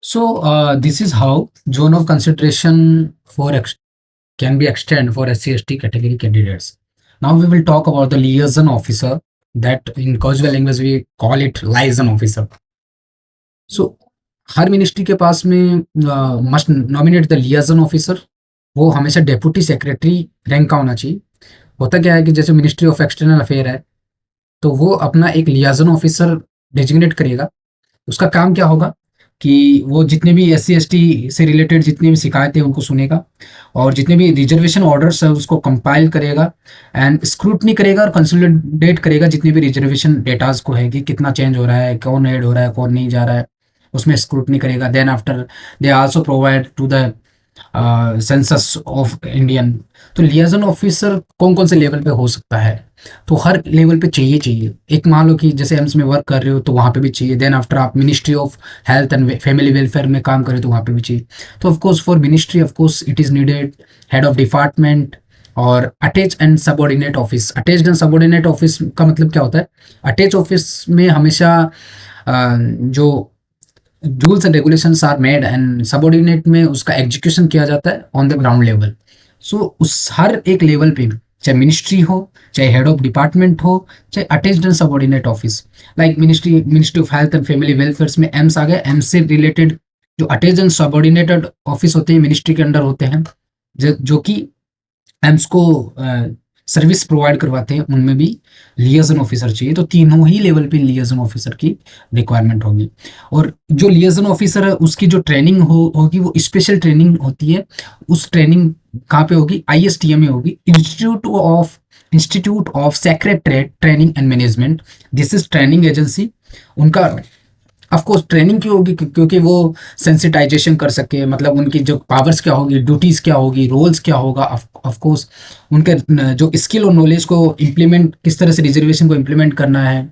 So this is how zone of consideration for can be extended for SC/ST category candidates. Now we will talk about the liaison officer, that in casual language we call it liaison officer. So her ministry के पास में मस्ट नॉमिनेट द लियाजन ऑफिसर, वो हमेशा डेप्यूटी सेक्रेटरी रैंक का होना चाहिए। होता क्या है कि जैसे मिनिस्ट्री ऑफ एक्सटर्नल अफेयर है, तो वो अपना एक लियाजन ऑफिसर डेजिग्नेट करेगा। उसका काम क्या होगा कि वो जितने भी एस सी एस टी से रिलेटेड जितनी भी शिकायतें उनको सुनेगा, और जितने भी रिजर्वेशन ऑर्डर्स है उसको कंपाइल करेगा एंड स्क्रूटनी करेगा और कंसोलिडेट करेगा जितने भी रिजर्वेशन डेटाज को है कि कितना चेंज हो रहा है, कौन ऐड हो रहा है, कौन नहीं जा रहा है, उसमें स्क्रूटनी करेगा। Then after they also provide to the census of Indian. तो लियाजन ऑफिसर कौन कौन से लेवल पे हो सकता है, तो हर लेवल पे चाहिए। एक मान लो कि जैसे एम्स में वर्क कर रहे हो तो वहाँ पे भी चाहिए। देन आफ्टर आप ministry of health and family welfare में काम कर रहे हो तो वहाँ पे भी चाहिए। तो of course for ministry of course it is needed head of department और attach and subordinate office. Attach and subordinate office का मतलब क्या होता है, अटैच ऑफिस में हमेशा जो rules and regulations are made and subordinate में उसका एग्जीक्यूशन किया जाता है on the ground level. So उस हर एक लेवल पे, चाहे मिनिस्ट्री हो, चाहे हेड ऑफ डिपार्टमेंट हो, चाहे attached and subordinate office, like ministry of health and family welfare में एम्स आ गए। एम्स से रिलेटेड जो अटैच्ड एंड सबऑर्डिनेटेड ऑफिस होते हैं मिनिस्ट्री के अंडर होते हैं, जो कि एम्स को सर्विस प्रोवाइड करवाते हैं, उनमें भी लियाजन ऑफिसर चाहिए। तो तीनों ही लेवल पे लियाजन ऑफिसर की रिक्वायरमेंट होगी। और जो लियाजन ऑफिसर है उसकी जो ट्रेनिंग होगी वो स्पेशल ट्रेनिंग होती है। उस ट्रेनिंग कहाँ पे होगी, ISTM में होगी, institute of secretariat training and management. This is training agency. उनका ऑफ कोर्स ट्रेनिंग क्यों होगी, क्योंकि वो सेंसिटाइजेशन कर सके, मतलब उनकी जो पावर्स क्या होगी, ड्यूटीज क्या होगी, रोल्स क्या होगा, ऑफ कोर्स उनके जो स्किल और नॉलेज को इम्प्लीमेंट, किस तरह से रिजर्वेशन को इम्प्लीमेंट करना है,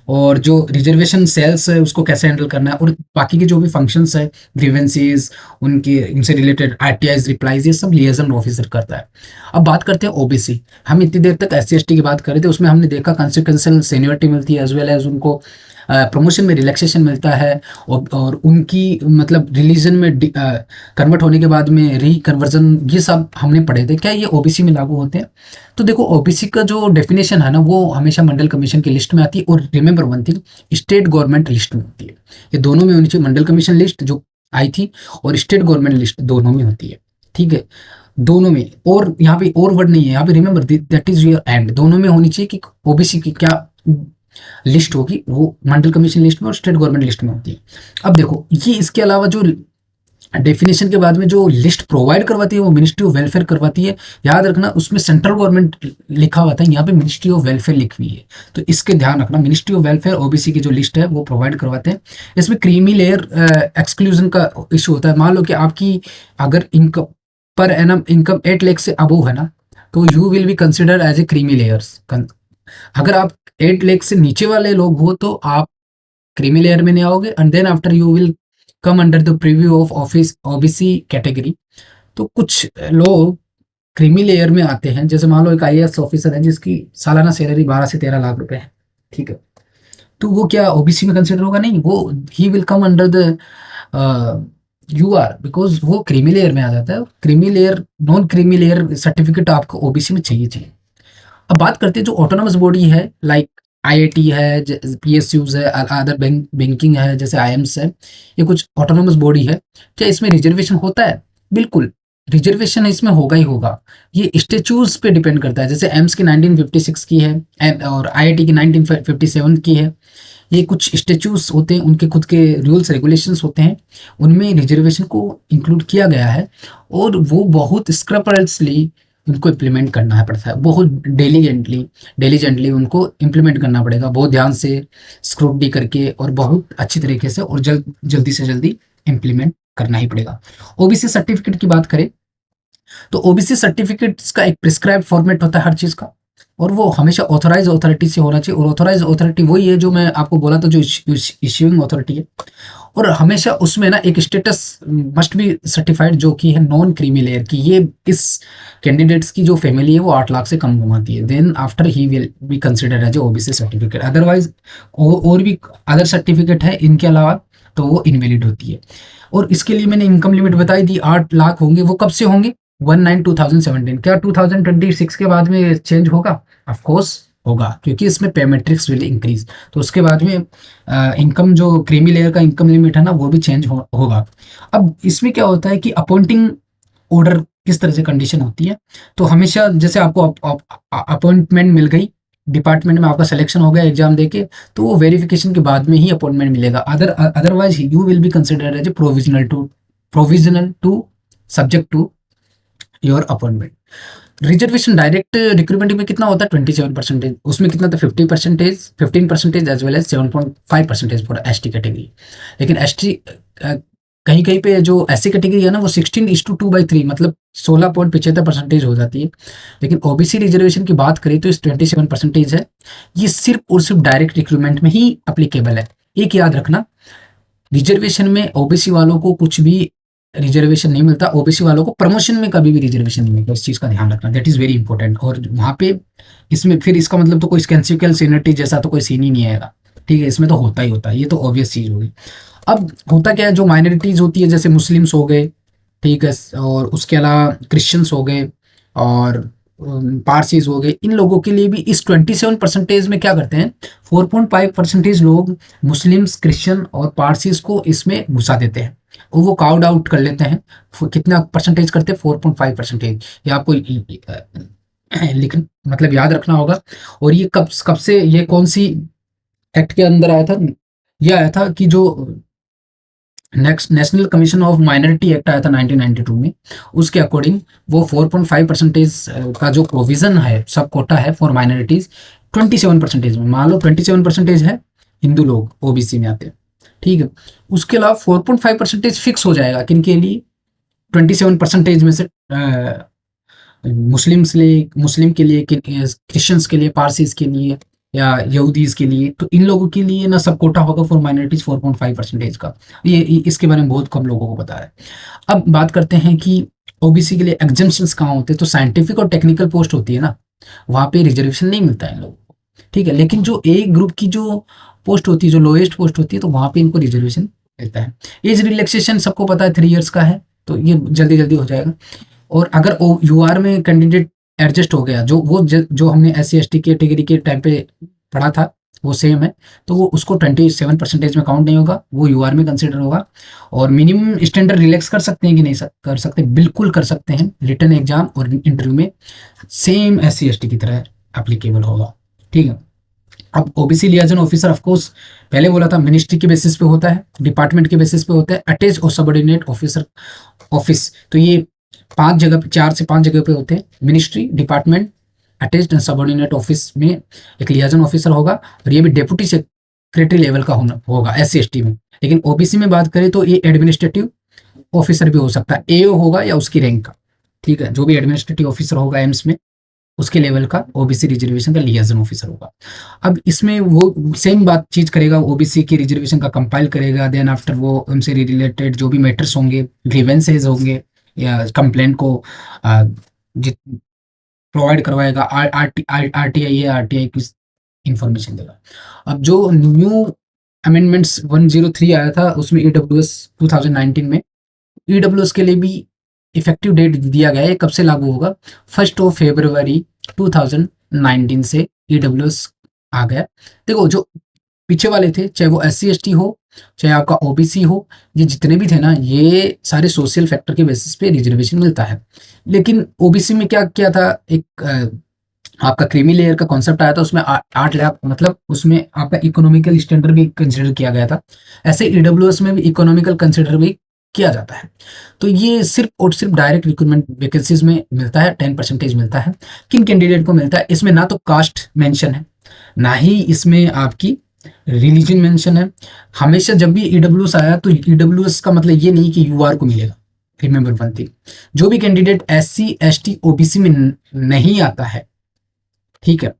और जो रिजर्वेशन सेल्स है उसको कैसे हैंडल करना है, और बाकी के जो भी फंक्शंस है, ग्रीवेंसीज, उनकी उनसे रिलेटेड आरटीआईज, रिप्लाईज, ये सब लिएजन ऑफिसर करता है। अब बात करते हैं ओबीसी। हम इतनी देर तक एससी एसटी की बात कर रहे थे, उसमें हमने देखा कॉन्सिक्वेंशियल सीनियरिटी मिलती है, एज वेल एज उनको प्रमोशन में रिलैक्सेशन मिलता है, और उनकी मतलब रिलीजन में कन्वर्ट होने के बाद में रिकन्वर्जन, ये सब हमने पढ़े थे। क्या ये ओबीसी में लागू होते हैं? तो देखो, ओबीसी का जो डेफिनेशन है ना, वो हमेशा मंडल कमीशन की लिस्ट में आती है, और remember one thing, state government list में होती है। ये दोनों में होनी चाहिए, मंडल कमीशन लिस्ट जो आई थी और स्टेट गवर्नमेंट लिस्ट दोनों में होती है, ठीक है, दोनों में। और यहाँ पे और वर्ड नहीं है, यहाँ पे remember that is your and, दोनों में होनी चाहिए कि ओबीसी की क्या लिस्ट होगी, वो मंडल कमीशन लिस्ट में और स्टेट गवर्नमेंट लिस्ट में होती है। अब देखो, ये इसके अलावा जो डेफिनेशन के बाद में जो लिस्ट प्रोवाइड करवाती है वो मिनिस्ट्री ऑफ वेलफेयर करवाती है। याद रखना, उसमें सेंट्रल गवर्नमेंट लिखा हुआ था, यहाँ पे मिनिस्ट्री ऑफ वेलफेयर लिखी हुई है, तो इसके ध्यान रखना। मिनिस्ट्री ऑफ वेलफेयर ओबीसी की जो लिस्ट है वो प्रोवाइड करवाते हैं। इसमें क्रीमी लेयर एक्सक्लूजन का इशू होता है। मान लो कि आपकी अगर income per annum income 8 lakh से अबव है ना, तो you will be considered as a creamy layers. अगर आप 8 लाख से नीचे वाले लोग हो तो आप क्रीमी लेयर में नहीं आओगे, and then after you will come under the preview of office OBC category. तो कुछ लोग क्रीमी लेयर में आते हैं, जैसे मान लो एक आईएएस ऑफिसर है जिसकी सालाना सैलरी 12 से 13 लाख रुपए है, ठीक है, तो वो क्या ओबीसी में कंसिडर होगा? नहीं, वो he will come under the यूआर, because वो क्रीमी लेयर में आ जाता है। Creamy layer, non creamy layer certificate आपको ओबीसी में चाहिए। अब बात करते हैं जो ऑटोनमस बॉडी है, लाइक आईआईटी है, पीएसयूज है, अदर बैंकिंग है, जैसे आईएम्स है, ये कुछ ऑटोनमस बॉडी है। क्या इसमें रिजर्वेशन होता है? बिल्कुल, रिजर्वेशन इसमें होगा ही होगा। ये स्टेचूज पे डिपेंड करता है, जैसे एम्स की 1956 की है, और आईआईटी की 1957 की है। ये कुछ स्टेचूज होते हैं, उनके खुद के रूल्स रेगुलेशंस होते हैं, उनमें रिजर्वेशन को इंक्लूड किया गया है, और वो बहुत स्क्रपरसली उनको इम्प्लीमेंट करना है पड़ता है, बहुत डेलीजेंटली उनको इम्प्लीमेंट करना पड़ेगा, बहुत ध्यान से स्क्रूटनी करके, और बहुत अच्छी तरीके से, और जल्दी से जल्दी इम्प्लीमेंट करना ही पड़ेगा। ओबीसी सर्टिफिकेट की बात करें तो ओबीसी सर्टिफिकेट्स का एक प्रिस्क्राइब फॉर्मेट होता है हर चीज़ का, और वो हमेशा ऑथोराइज अथॉरिटी से होना चाहिए, और ऑथोराइज अथॉरिटी वही है जो मैं आपको बोला था, जो इश्यूइंग अथॉरिटी है। और हमेशा उसमें ना एक स्टेटस मस्ट बी सर्टिफाइड, जो कि है नॉन क्रीमी लेयर की। ये इस कैंडिडेट्स की जो फैमिली है वो 8 लाख से कम कमाती है, then after he will be considered as OBC certificate. Otherwise और भी अदर सर्टिफिकेट है इनके अलावा, तो वो इनवैलिड होती है। और इसके लिए मैंने इनकम लिमिट बताई दी, 8 लाख होंगे। वो कब से होंगे? 1/9/2017। क्या 2026 के बाद में चेंज होगा? ऑफ कोर्स होगा, क्योंकि इसमें पे मैट्रिक्स विल इंक्रीज, तो उसके बाद में इनकम, जो क्रीमी लेयर का इनकम लिमिट है ना, वो भी चेंज होगा। अब इसमें क्या होता है कि अपॉइंटिंग ऑर्डर किस तरह से कंडीशन होती है, तो हमेशा जैसे आपको अपॉइंटमेंट मिल गई, डिपार्टमेंट में आपका सिलेक्शन हो गया एग्जाम देके, तो वो वेरिफिकेशन के बाद में ही अपॉइंटमेंट मिलेगा। Otherwise you will be considered as a provisional to subject to your appointment. Reservation direct recruitment में कितना होता है? 27%। उसमें कितना था? 50%, 15% as well as 7.5% for ST category. लेकिन एसटी कहीं कहीं पे जो एससी कैटेगरी है ना, वो 16:2/3, मतलब 16.75% हो जाती है। लेकिन ओबीसी रिजर्वेशन की बात करें तो इस 27% है। ये सिर्फ और सिर्फ डायरेक्ट रिक्रूटमेंट में ही अप्लीकेबल है। एक याद रखना, रिजर्वेशन में ओबीसी वालों को कुछ भी रिजर्वेशन नहीं मिलता, ओबीसी वालों को प्रमोशन में कभी भी रिजर्वेशन नहीं मिलता। इस चीज़ का ध्यान रखना, दैट इज़ वेरी इंपॉर्टेंट। और वहाँ पे इसमें फिर इसका मतलब तो कोई स्कैंसिकल सीनियरिटी जैसा तो कोई सीन ही नहीं आएगा, ठीक है, इसमें तो होता ही होता है, ये तो ऑब्वियस चीज़ होगी। अब होता क्या है, जो माइनॉरिटीज़ होती है, जैसे मुस्लिम्स हो गए, ठीक है, और उसके अलावा क्रिश्चियंस हो गए, और पारसीज हो गए, इन लोगों के लिए भी इस 27% में क्या करते हैं, 4.5% लोग मुस्लिम्स, क्रिश्चियन और पारसीज को इसमें घुसा देते हैं, और वो काउड आउट कर लेते हैं। कितना परसेंटेज करते हैं? 4.5%। ये आपको लिख मतलब याद रखना होगा। और ये कब से, ये कौन सी एक्ट के अंदर आया था? ये आया था कि जो national commission of minority act आया था 1992 में, उसके अकॉर्डिंग वो 4.5% का जो प्रोविजन है, सब कोटा है फॉर माइनॉरिटीज, 27% में, मान लो 27% है हिंदू लोग ओबीसी में आते हैं, ठीक है। उसके अलावा 4.5% फिक्स हो जाएगा किन के लिए, 27% में से मुस्लिम के लिए, क्रिश्चियंस के लिए, पारसीज के लिए या यहूदीज के लिए। तो इन लोगों के लिए ना सब कोटा होगा फॉर माइनॉरिटीज 4.5% का। इसके बारे में बहुत कम लोगों को पता है। अब बात करते हैं कि ओबीसी के लिए एग्जाम्पशंस कहाँ होते हैं। तो साइंटिफिक और टेक्निकल पोस्ट होती है ना, वहाँ पे रिजर्वेशन नहीं मिलता है इन लोगों को, ठीक है। लेकिन जो ए ग्रुप की जो पोस्ट होती है, जो लोएस्ट पोस्ट होती है, तो वहाँ पे इनको रिजर्वेशन मिलता है। एज रिलैक्सेशन सबको पता है 3 ईयर्स का है, तो ये जल्दी जल्दी हो जाएगा। और अगर यूआर में कैंडिडेट एडजस्ट हो गया, जो हमने SC ST कैटेगरी के टाइम पे पढ़ा था वो सेम है, तो वो उसको 27% में काउंट नहीं होगा, वो यूआर में कंसिडर होगा। और मिनिमम स्टैंडर्ड रिलैक्स कर सकते हैं कि नहीं कर सकते, बिल्कुल कर सकते हैं। रिटर्न एग्जाम और इंटरव्यू में सेम SC ST की तरह एप्लीकेबल होगा, ठीक है। अब ओबीसी लियाजन ऑफिसर ऑफकोर्स पहले बोला था मिनिस्ट्री के बेसिस पे होता है, डिपार्टमेंट के बेसिस पे होता है। अटैच और सबऑर्डिनेट ऑफिसर ऑफिस, तो ये 5 जगह पे, 4 से 5 जगह पे होते हैं। Ministry, department, attached and subordinate office में एक लियाजन ऑफिसर होगा, और ये भी डेप्यूटी सेक्रेटरी लेवल का होगा SC ST में। लेकिन ओबीसी में बात करें तो ये एडमिनिस्ट्रेटिव ऑफिसर भी हो सकता है, AO होगा या उसकी रैंक का, ठीक है। जो भी एडमिनिस्ट्रेटिव ऑफिसर होगा एम्स में, उसके लेवल का ओबीसी रिजर्वेशन का लियाजन ऑफिसर होगा। अब इसमें वो सेम बात चीज करेगा, ओबीसी की रिजर्वेशन का कंपाइल करेगा, देन आफ्टर वो उनसे रिलेटेड जो भी मैटर्स होंगे, ग्रीवेंसेज होंगे या कंप्लेंट को प्रोवाइड करवाएगा। RTI है, RTI की इंफॉर्मेशन देगा। अब जो न्यू अमेंडमेंट्स 103 आया था उसमें EWS 2019 में, EWS के लिए भी इफेक्टिव डेट दिया गया है। कब से लागू होगा, 1 फरवरी 2019 से EWS आ गया। देखो जो पीछे वाले थे, चाहे वो SC ST हो, चाहे आपका ओबीसी हो, ये जितने भी थे ना, ये सारे सोशल फैक्टर के बेसिस पे रिजर्वेशन मिलता है। लेकिन ओबीसी में क्या किया था, एक आपका क्रीमी लेयर का कॉन्सेप्ट आया था, उसमें 8 लाख, मतलब उसमें आपका इकोनॉमिकल स्टैंडर्ड भी कंसिडर किया गया था। ऐसे EWS में भी इकोनॉमिकल कंसिडर भी किया जाता है। तो ये सिर्फ और सिर्फ डायरेक्ट रिक्रूटमेंट वैकेंसीज में मिलता है, 10% मिलता है। किन कैंडिडेट को मिलता है, इसमें ना तो कास्ट मेंशन है, ना ही इसमें आपकी रिलीजन मेंशन है। हमेशा जब भी EWS आया तो EWS का मतलब ये नहीं कि यूआर को मिलेगा। रिमेंबर वन थिंग, जो भी कैंडिडेट SC ST OBC में नहीं आता है, ठीक है,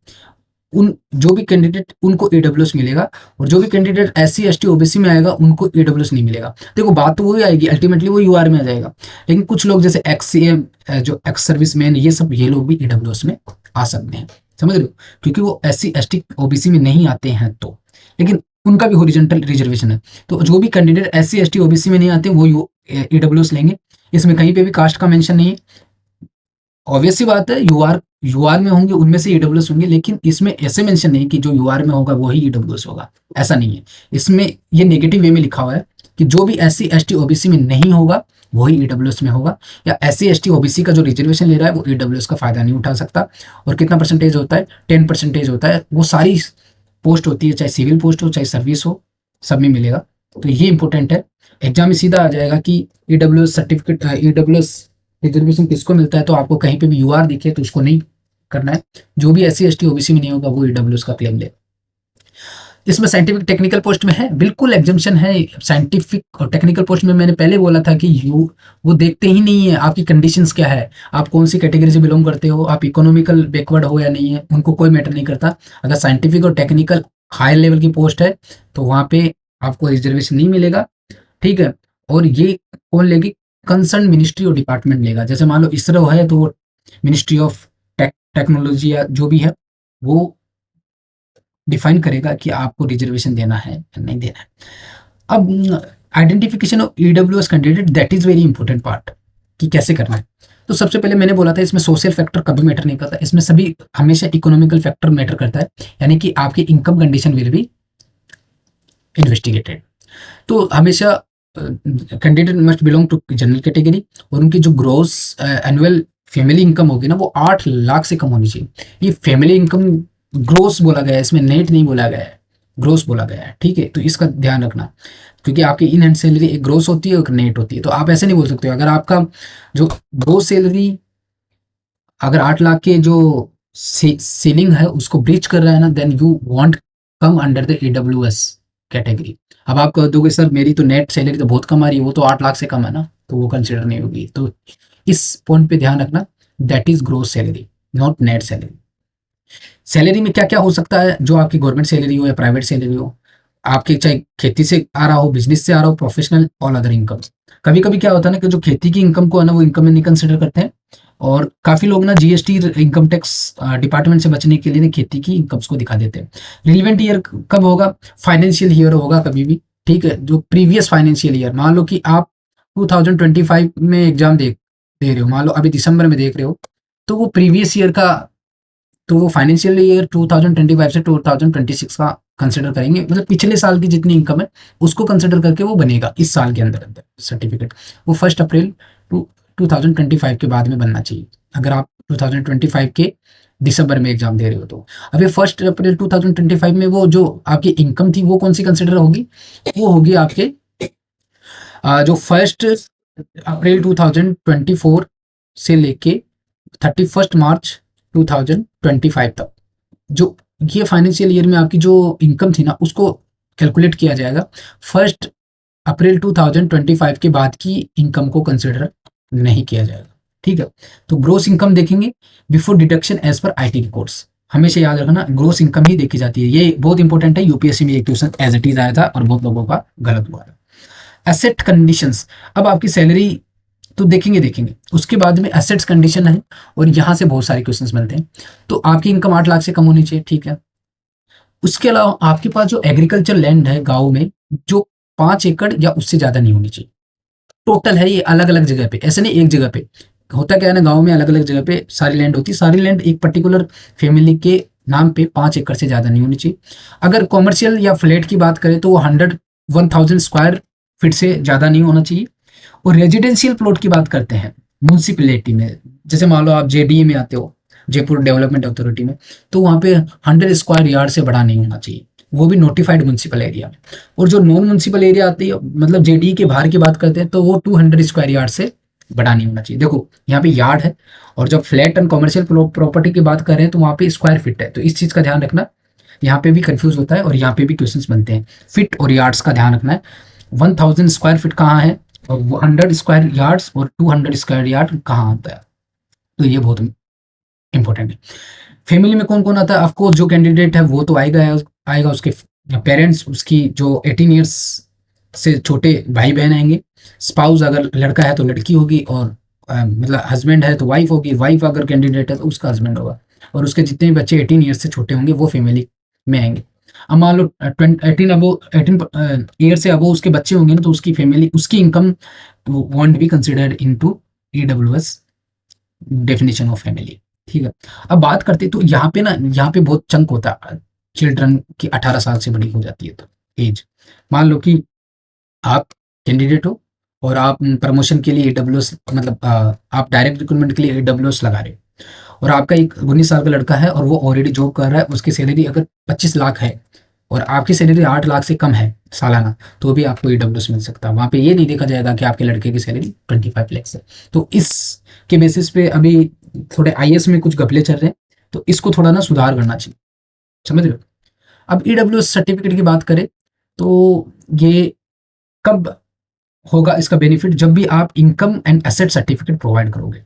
उन जो भी कैंडिडेट उनको EWS मिलेगा, और जो भी कैंडिडेट SC ST OBC में आएगा उनको EWS नहीं मिलेगा। देखो बात तो वही आएगी, अल्टीमेटली वो यूआर में आ जाएगा। लेकिन कुछ लोग जैसे XCM, जो एक्स सर्विस मैन, ये लोग भी EWS में आ सकते हैं, समझ रहे हो, क्योंकि वो SC ST OBC में नहीं आते हैं। तो लेकिन उनका भी हॉरिजॉन्टल रिजर्वेशन है। तो जो भी कैंडिडेट SC ST OBC में नहीं आते वो EWS लेंगे। इसमें कहीं पे भी कास्ट का मेंशन नहीं है। ऑब्वियस सी बात है, यूआर में होंगे उनमें से EWS होंगे, लेकिन इसमें ऐसे मेंशन नहीं कि जो यूआर में होगा वही EWS होगा, ऐसा नहीं है। इसमें ये नेगेटिव वे में लिखा हुआ है कि जो भी SC ST OBC में नहीं होगा वही EWS में होगा, या SC ST OBC का जो रिजर्वेशन ले रहा है वो EWS का फायदा नहीं उठा सकता। और कितना परसेंटेज होता है, 10% होता है। वो सारी पोस्ट होती है, चाहे सिविल पोस्ट हो चाहे सर्विस हो, सब में मिलेगा। तो ये इंपॉर्टेंट है, एग्जाम में सीधा आ जाएगा कि EWS सर्टिफिकेट, EWS रिजर्वेशन किसको मिलता है। तो आपको कहीं पे भी यूआर दिखे तो उसको नहीं करना है। जो भी SC ST OBC में नहीं होगा वो EWS का क्लेम ले। इसमें साइंटिफिक टेक्निकल पोस्ट में है, बिल्कुल एग्जाम्पशन है। साइंटिफिक और टेक्निकल पोस्ट में मैंने पहले बोला था कि वो देखते ही नहीं है आपकी कंडीशंस क्या है, आप कौन सी कैटेगरी से बिलोंग करते हो, आप इकोनॉमिकल बैकवर्ड हो या नहीं है, उनको कोई मैटर नहीं करता। अगर साइंटिफिक और टेक्निकल हायर लेवल की पोस्ट है तो वहाँ पे आपको रिजर्वेशन नहीं मिलेगा, ठीक है। और ये कौन लेगी, कंसर्न मिनिस्ट्री और डिपार्टमेंट लेगा। जैसे मान लो इसरो है तो वो मिनिस्ट्री ऑफ टेक्नोलॉजी या जो भी है वो डिफाइन करेगा कि आपको रिजर्वेशन देना है या नहीं देना है। अब identification of EWS candidate, that is very important part, कि कैसे करना है। तो सबसे पहले मैंने बोला था इसमें सोशल फैक्टर कभी मैटर नहीं करता, इसमें सभी हमेशा इकोनॉमिकल फैक्टर मैटर करता है, यानी कि आपकी income condition will be investigated. तो हमेशा candidate must belong to general category, और उनकी जो ग्रोस एनुअल फैमिली इनकम होगी ना वो 8 लाख से कम होनी चाहिए। ये फैमिली इनकम ग्रोस बोला गया है, इसमें नेट नहीं बोला गया है, ग्रोस बोला गया है, ठीक है। तो इसका ध्यान रखना, क्योंकि आपकी इन हैंड सैलरी एक ग्रोस होती है और नेट होती है। तो आप ऐसे नहीं बोल सकते हो, अगर आपका जो ग्रोस सैलरी अगर 8 लाख के जो सीलिंग है उसको ब्रीच कर रहा है ना, then you want come under the EWS, category. अब आप कह दोगे सर मेरी तो नेट सैलरी तो बहुत कम आ रही है, वो तो 8 लाख से कम है ना, तो वो कंसिडर नहीं होगी। तो इस पॉइंट पे ध्यान रखना, that is gross salary, not net salary. Salary में क्या क्या हो सकता है, जो आपकी गवर्नमेंट सैलरी हो या प्राइवेट सैलरी हो, आपके चाहे खेती से आ रहा हो, बिजनेस से आ रहा हो, प्रोफेशनल और अदर इनकम। कभी कभी क्या होता है ना कि जो खेती की इनकम को है ना वो इनकम में नहीं कंसिडर करते हैं, और काफी लोग ना जीएसटी इनकम टैक्स डिपार्टमेंट से बचने के लिए ना खेती की इनकम्स को दिखा देते हैं। रिलीवेंट ईयर कब होगा, फाइनेंशियल ईयर होगा कभी भी, ठीक है, जो प्रीवियस फाइनेंशियल ईयर। मान लो कि आप 2025 में एग्जाम दे रहे हो, मान लो अभी दिसंबर में देख रहे हो, तो वो प्रीवियस ईयर का, तो वो फाइनेंशियल ईयर 2025 से 2026 का कंसिडर करेंगे, मतलब पिछले साल की जितनी इनकम है उसको कंसिडर करके वो बनेगा इस साल के अंदर अंदर सर्टिफिकेट। वो 1 अप्रैल 2025 के बाद में बनना चाहिए, अगर आप 2025 के दिसंबर में एग्जाम दे रहे हो तो। अभी 1 अप्रैल 2025 में वो जो आपकी इनकम थी वो कौन सी कंसिडर होगी, वो होगी आपके जो 1 अप्रैल 2024 से लेके 31 मार्च 2025 तक, जो ये फाइनेंशियल ईयर में आपकी जो इनकम थी ना उसको कैलकुलेट किया जाएगा। 1 अप्रैल 2025 के बाद की इनकम को कंसिडर नहीं किया जाएगा, ठीक है। तो ग्रोस इनकम देखेंगे before deduction as per IT records, हमेशा याद रखना ग्रोस इनकम ही देखी जाती है, ये बहुत इंपॉर्टेंट है। यूपीएससी में ये क्वेश्चन एज इट इज आया था और बहुत लोगों का गलत हुआ था। एसेट कंडीशंस, अब आपकी सैलरी तो देखेंगे उसके बाद में एसेट्स कंडीशन है, और यहाँ से बहुत सारे क्वेश्चंस बनते हैं। तो आपकी इनकम 8 लाख से कम होनी चाहिए, ठीक है। उसके अलावा आपके पास जो एग्रीकल्चर लैंड है गाँव में, जो 5 एकड़ या उससे ज्यादा नहीं होनी चाहिए। टोटल है ये अलग अलग जगह पे, ऐसे नहीं एक जगह पे। होता क्या है ना, गाँव में अलग अलग जगह पे सारी लैंड होती है, सारी लैंड एक पर्टिकुलर फैमिली के नाम पे 5 एकड़ से ज्यादा नहीं होनी चाहिए। अगर कॉमर्शियल या फ्लैट की बात करें तो वो 1000 से ज्यादा नहीं होना चाहिए। और रेजिडेंशियल प्लॉट की बात करते हैं म्यूनसिपैलिटी में, जैसे मान लो आप जेडीए में आते हो, जयपुर डेवलपमेंट अथॉरिटी में, तो वहाँ पे 100 स्क्वायर यार्ड से बड़ा नहीं होना चाहिए, वो भी नोटिफाइड म्यूनसिपल एरिया में। और जो नॉन म्यूनसिपल एरिया आती है, मतलब जेडीए के बाहर की बात करते हैं, तो वो 200 स्क्वायर यार्ड से बड़ा नहीं होना चाहिए। देखो यहाँ पे यार्ड है, और जब फ्लैट एंड कॉमर्शियल प्रॉपर्टी की बात कर रहे हैं तो वहाँ पे स्क्वायर फीट है, तो इस चीज़ का ध्यान रखना। यहाँ पे भी कंफ्यूज होता है और यहाँ पे भी क्वेश्चंस बनते हैं, फीट और यार्ड्स का ध्यान रखना है। 1000 स्क्वायर फीट कहाँ है, और वो 100 स्क्वायर यार्ड्स और 200 स्क्वायर यार्ड कहाँ आता है, तो ये बहुत इंपॉर्टेंट है। फैमिली में कौन कौन आता है, ऑफकोर्स जो कैंडिडेट है वो तो आएगा उसके पेरेंट्स, उसकी जो 18 ईयर्स से छोटे भाई बहन आएंगे, स्पाउस अगर लड़का है तो लड़की होगी, और मतलब हस्बैंड है तो वाइफ होगी, वाइफ अगर कैंडिडेट है तो उसका हस्बैंड होगा, और उसके जितने भी बच्चे 18 ईयर्स से छोटे होंगे वो फैमिली में आएंगे। अब मान लो 18 ईयर से अबो उसके बच्चे होंगे ना, तो उसकी फैमिली, उसकी income want be considered into EWS definition of family, ठीक है। अब बात करते तो यहाँ पे ना, यहाँ पे बहुत चंक होता है, चिल्ड्रन की 18 साल से बड़ी हो जाती है तो एज। मान लो कि आप कैंडिडेट हो और आप प्रमोशन के लिए एडब्ल्यूएस, मतलब आप डायरेक्ट रिक्रूटमेंट के लिए एडब्ल्यूएस लगा रहे हो, और आपका एक 19 साल का लड़का है और वो ऑलरेडी जॉब कर रहा है, उसकी सैलरी अगर 25 लाख है और आपकी सैलरी 8 लाख से कम है सालाना, तो भी आपको ईडब्ल्यूएस मिल सकता है। वहाँ पे ये नहीं देखा जाएगा कि आपके लड़के की सैलरी 25 लाख है। तो इस के बेसिस पे अभी थोड़े आईएएस में कुछ घपले चल रहे हैं, तो इसको थोड़ा ना सुधार करना चाहिए, समझ रहे हो। अब ईडब्ल्यूएस सर्टिफिकेट की बात करें तो ये कब होगा इसका बेनिफिट, जब भी आप income and asset certificate provide करोगे,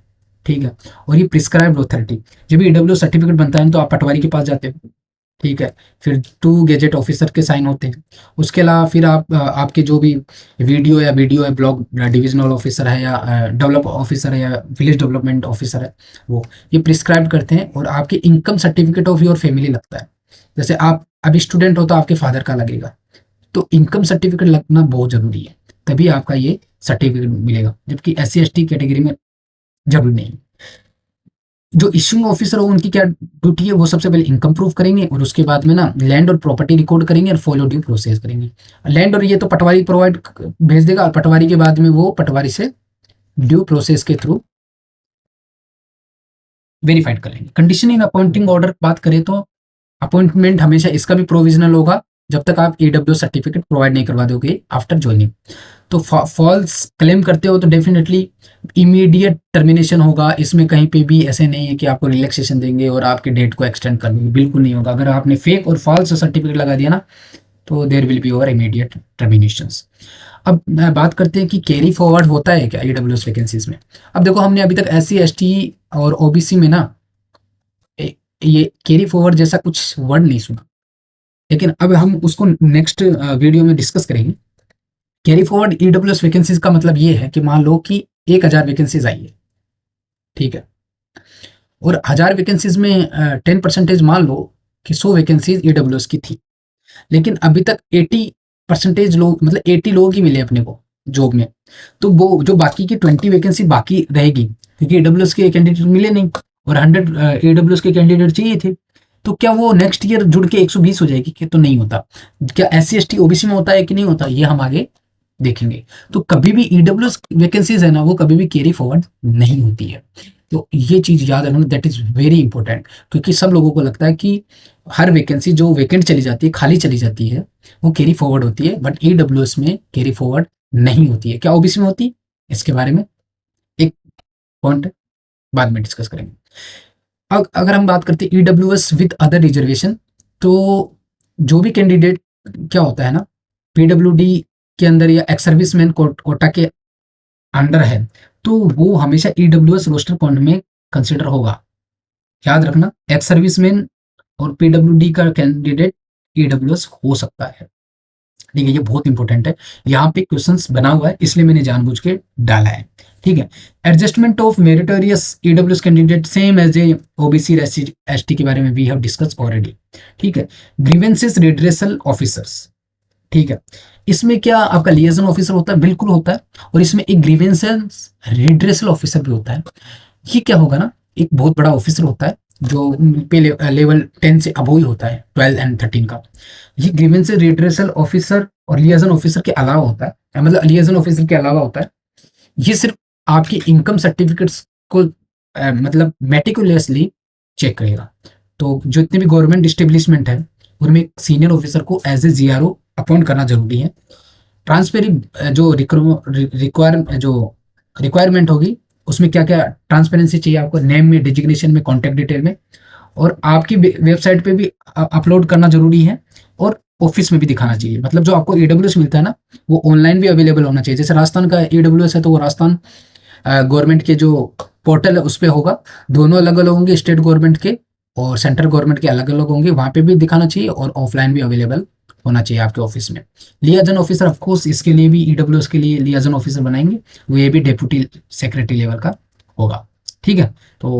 ठीक है। और ये प्रिस्क्राइब्ड अथॉरिटी, जब भी ईडब्ल्यूएस सर्टिफिकेट बनता है तो आप पटवारी के पास जाते हो, ठीक है, फिर 2 गेजेट ऑफिसर के साइन होते हैं। उसके अलावा फिर आपके जो भी वीडियो या वीडियो है, ब्लॉक डिविजनल ऑफिसर है या डेवलप ऑफिसर है या विलेज डेवलपमेंट ऑफिसर है, वो ये प्रिस्क्राइब करते हैं। और आपके income certificate of your family लगता है, जैसे आप अभी स्टूडेंट हो तो आपके फादर का लगेगा, तो इनकम सर्टिफिकेट लगना बहुत जरूरी है, तभी आपका ये सर्टिफिकेट मिलेगा, जबकि SC ST कैटेगरी में जरूरी नहीं। जो इश्यूइंग ऑफिसर हो उनकी क्या ड्यूटी है, वो सबसे पहले इनकम प्रूफ करेंगे और उसके बाद में ना लैंड और प्रॉपर्टी रिकॉर्ड करेंगे और फॉलो ड्यू प्रोसेस करेंगे। लैंड और ये तो पटवारी प्रोवाइड भेज देगा, और पटवारी के बाद में वो पटवारी से ड्यू प्रोसेस के थ्रू वेरीफाइड कर लेंगे। कंडीशन इन अपॉइंटिंग ऑर्डर बात करें तो अपॉइंटमेंट हमेशा इसका भी प्रोविजनल होगा जब तक आप EW सर्टिफिकेट प्रोवाइड नहीं करवा दोगे आफ्टर ज्वाइनिंग। तो फॉल्स क्लेम करते हो तो डेफिनेटली इमीडिएट टर्मिनेशन होगा, इसमें कहीं पे भी ऐसे नहीं है कि आपको रिलैक्सेशन देंगे और आपकी डेट को एक्सटेंड कर देंगे, बिल्कुल नहीं होगा। अगर आपने फेक और फॉल्स सर्टिफिकेट लगा दिया ना, तो there will be your immediate terminations. अब बात करते हैं कि कैरी फॉरवर्ड होता है क्या ईडब्ल्यूएस वैकेंसीज में। अब देखो हमने अभी तक एससी एसटी और ओबीसी में ना ये कैरी फॉरवर्ड जैसा कुछ वर्ड नहीं सुना, लेकिन अब हम उसको नेक्स्ट वीडियो में डिस्कस करेंगे। कैरी फॉरवर्ड ईडब्ल्यूएस वैकेंसीज का मतलब ये है कि मान लो कि 1000 वैकेंसीज आई है, ठीक है, और 1000 वैकेंसीज में 10% मान लो कि 100 वैकेंसीज ईडब्ल्यूएस की थी, लेकिन अभी तक 80% लोग, मतलब 80 लोग ही मिले अपने को जॉब में, तो वो जो बाकी की 20 वैकेंसी बाकी रहेगी, क्योंकि ईडब्ल्यूएस के कैंडिडेट मिले नहीं और 100 ईडब्ल्यूएस के कैंडिडेट चाहिए थे, तो क्या वो नेक्स्ट ईयर जुड़ के 120 हो जाएगी? कि तो नहीं होता। क्या एससी एसटी ओबीसी में होता है कि नहीं होता, ये हम आगे देखेंगे। तो कभी भी ईडब्ल्यूएस वैकेंसीज है ना, वो कभी भी कैरी फॉरवर्ड नहीं होती है। तो ये चीज याद रखना, दैट इज वेरी इंपॉर्टेंट, क्योंकि सब लोगों को लगता है कि हर वैकेंसी जो वैकेंट चली जाती है, खाली चली जाती है, वो कैरी फॉरवर्ड होती है, बट ईडब्ल्यूएस में कैरी फॉरवर्ड नहीं होती है। क्या ओबीसी में होती है? इसके बारे में एक पॉइंट बाद में डिस्कस करेंगे। अगर हम बात करते हैं ईडब्ल्यूएस विद अदर रिजर्वेशन, तो जो भी कैंडिडेट क्या होता है ना, पीडब्ल्यूडी के अंदर या एक्स सर्विसमैन कोटा के अंडर है, तो वो हमेशा ईडब्ल्यूएस रोस्टर पॉइंट में कंसिडर होगा। याद रखना, एक्स सर्विसमैन और पीडब्ल्यूडी का कैंडिडेट ईडब्ल्यूएस हो सकता है। ठीक है, ये बहुत इंपॉर्टेंट है, यहाँ पे क्वेश्चंस बना हुआ है इसलिए मैंने जानबूझ के डाला है। ठीक है, adjustment of meritorious EWS candidate same as a OBC ST के बारे में वी हैव डिस्कस ऑलरेडी। ठीक है, ग्रीवेंसेस रिड्रेसल ऑफिसर्स, ठीक है, इसमें क्या आपका लिएजन ऑफिसर होता है? बिल्कुल होता है, और इसमें एक ग्रीवेंसेस रिड्रेसल ऑफिसर भी होता है। ये क्या होगा ना, एक बहुत बड़ा ऑफिसर होता है जो पे लेवल 10 से अबो ही होता है, 12 एंड 13 का। ये ग्रीवेंस रिड्रेसल ऑफिसर और लिएजन ऑफिसर के अलावा होता है, मतलब लिएजन ऑफिसर के अलावा होता है। ये सिर्फ आपकी इनकम सर्टिफिकेट्स को मतलब मेटिकुलसली चेक करेगा। तो जितने भी गवर्नमेंट इस्टेब्लिशमेंट है उनमें सीनियर ऑफिसर को एज ए जीआरओ अपॉइंट करना जरूरी है। ट्रांसपेरी जो रिक्वायरमेंट होगी, उसमें क्या क्या ट्रांसपेरेंसी चाहिए आपको, नेम में, डिजिग्नेशन में, कॉन्टैक्ट डिटेल में, और आपकी वेबसाइट पे भी अपलोड करना जरूरी है, और ऑफिस में भी दिखाना चाहिए। मतलब जो आपको ईडब्ल्यूएस मिलता है ना, वो ऑनलाइन भी अवेलेबल होना चाहिए। जैसे राजस्थान का ईडब्ल्यूएस है तो वो राजस्थान गवर्नमेंट के जो पोर्टल है उस पर होगा, दोनों अलग अलग होंगे, स्टेट गवर्नमेंट के और सेंट्रल गवर्नमेंट के अलग अलग होंगे, वहां पे भी दिखाना चाहिए, और ऑफलाइन भी अवेलेबल होना चाहिए आपके ऑफिस में। लियाजन ऑफिसर ऑफकोर्स इसके लिए भी ईडब्ल्यूएस के लिए लियाजन ऑफिसर बनाएंगे, वो ये भी डेप्यूटी सेक्रेटरी लेवल का होगा। ठीक है, तो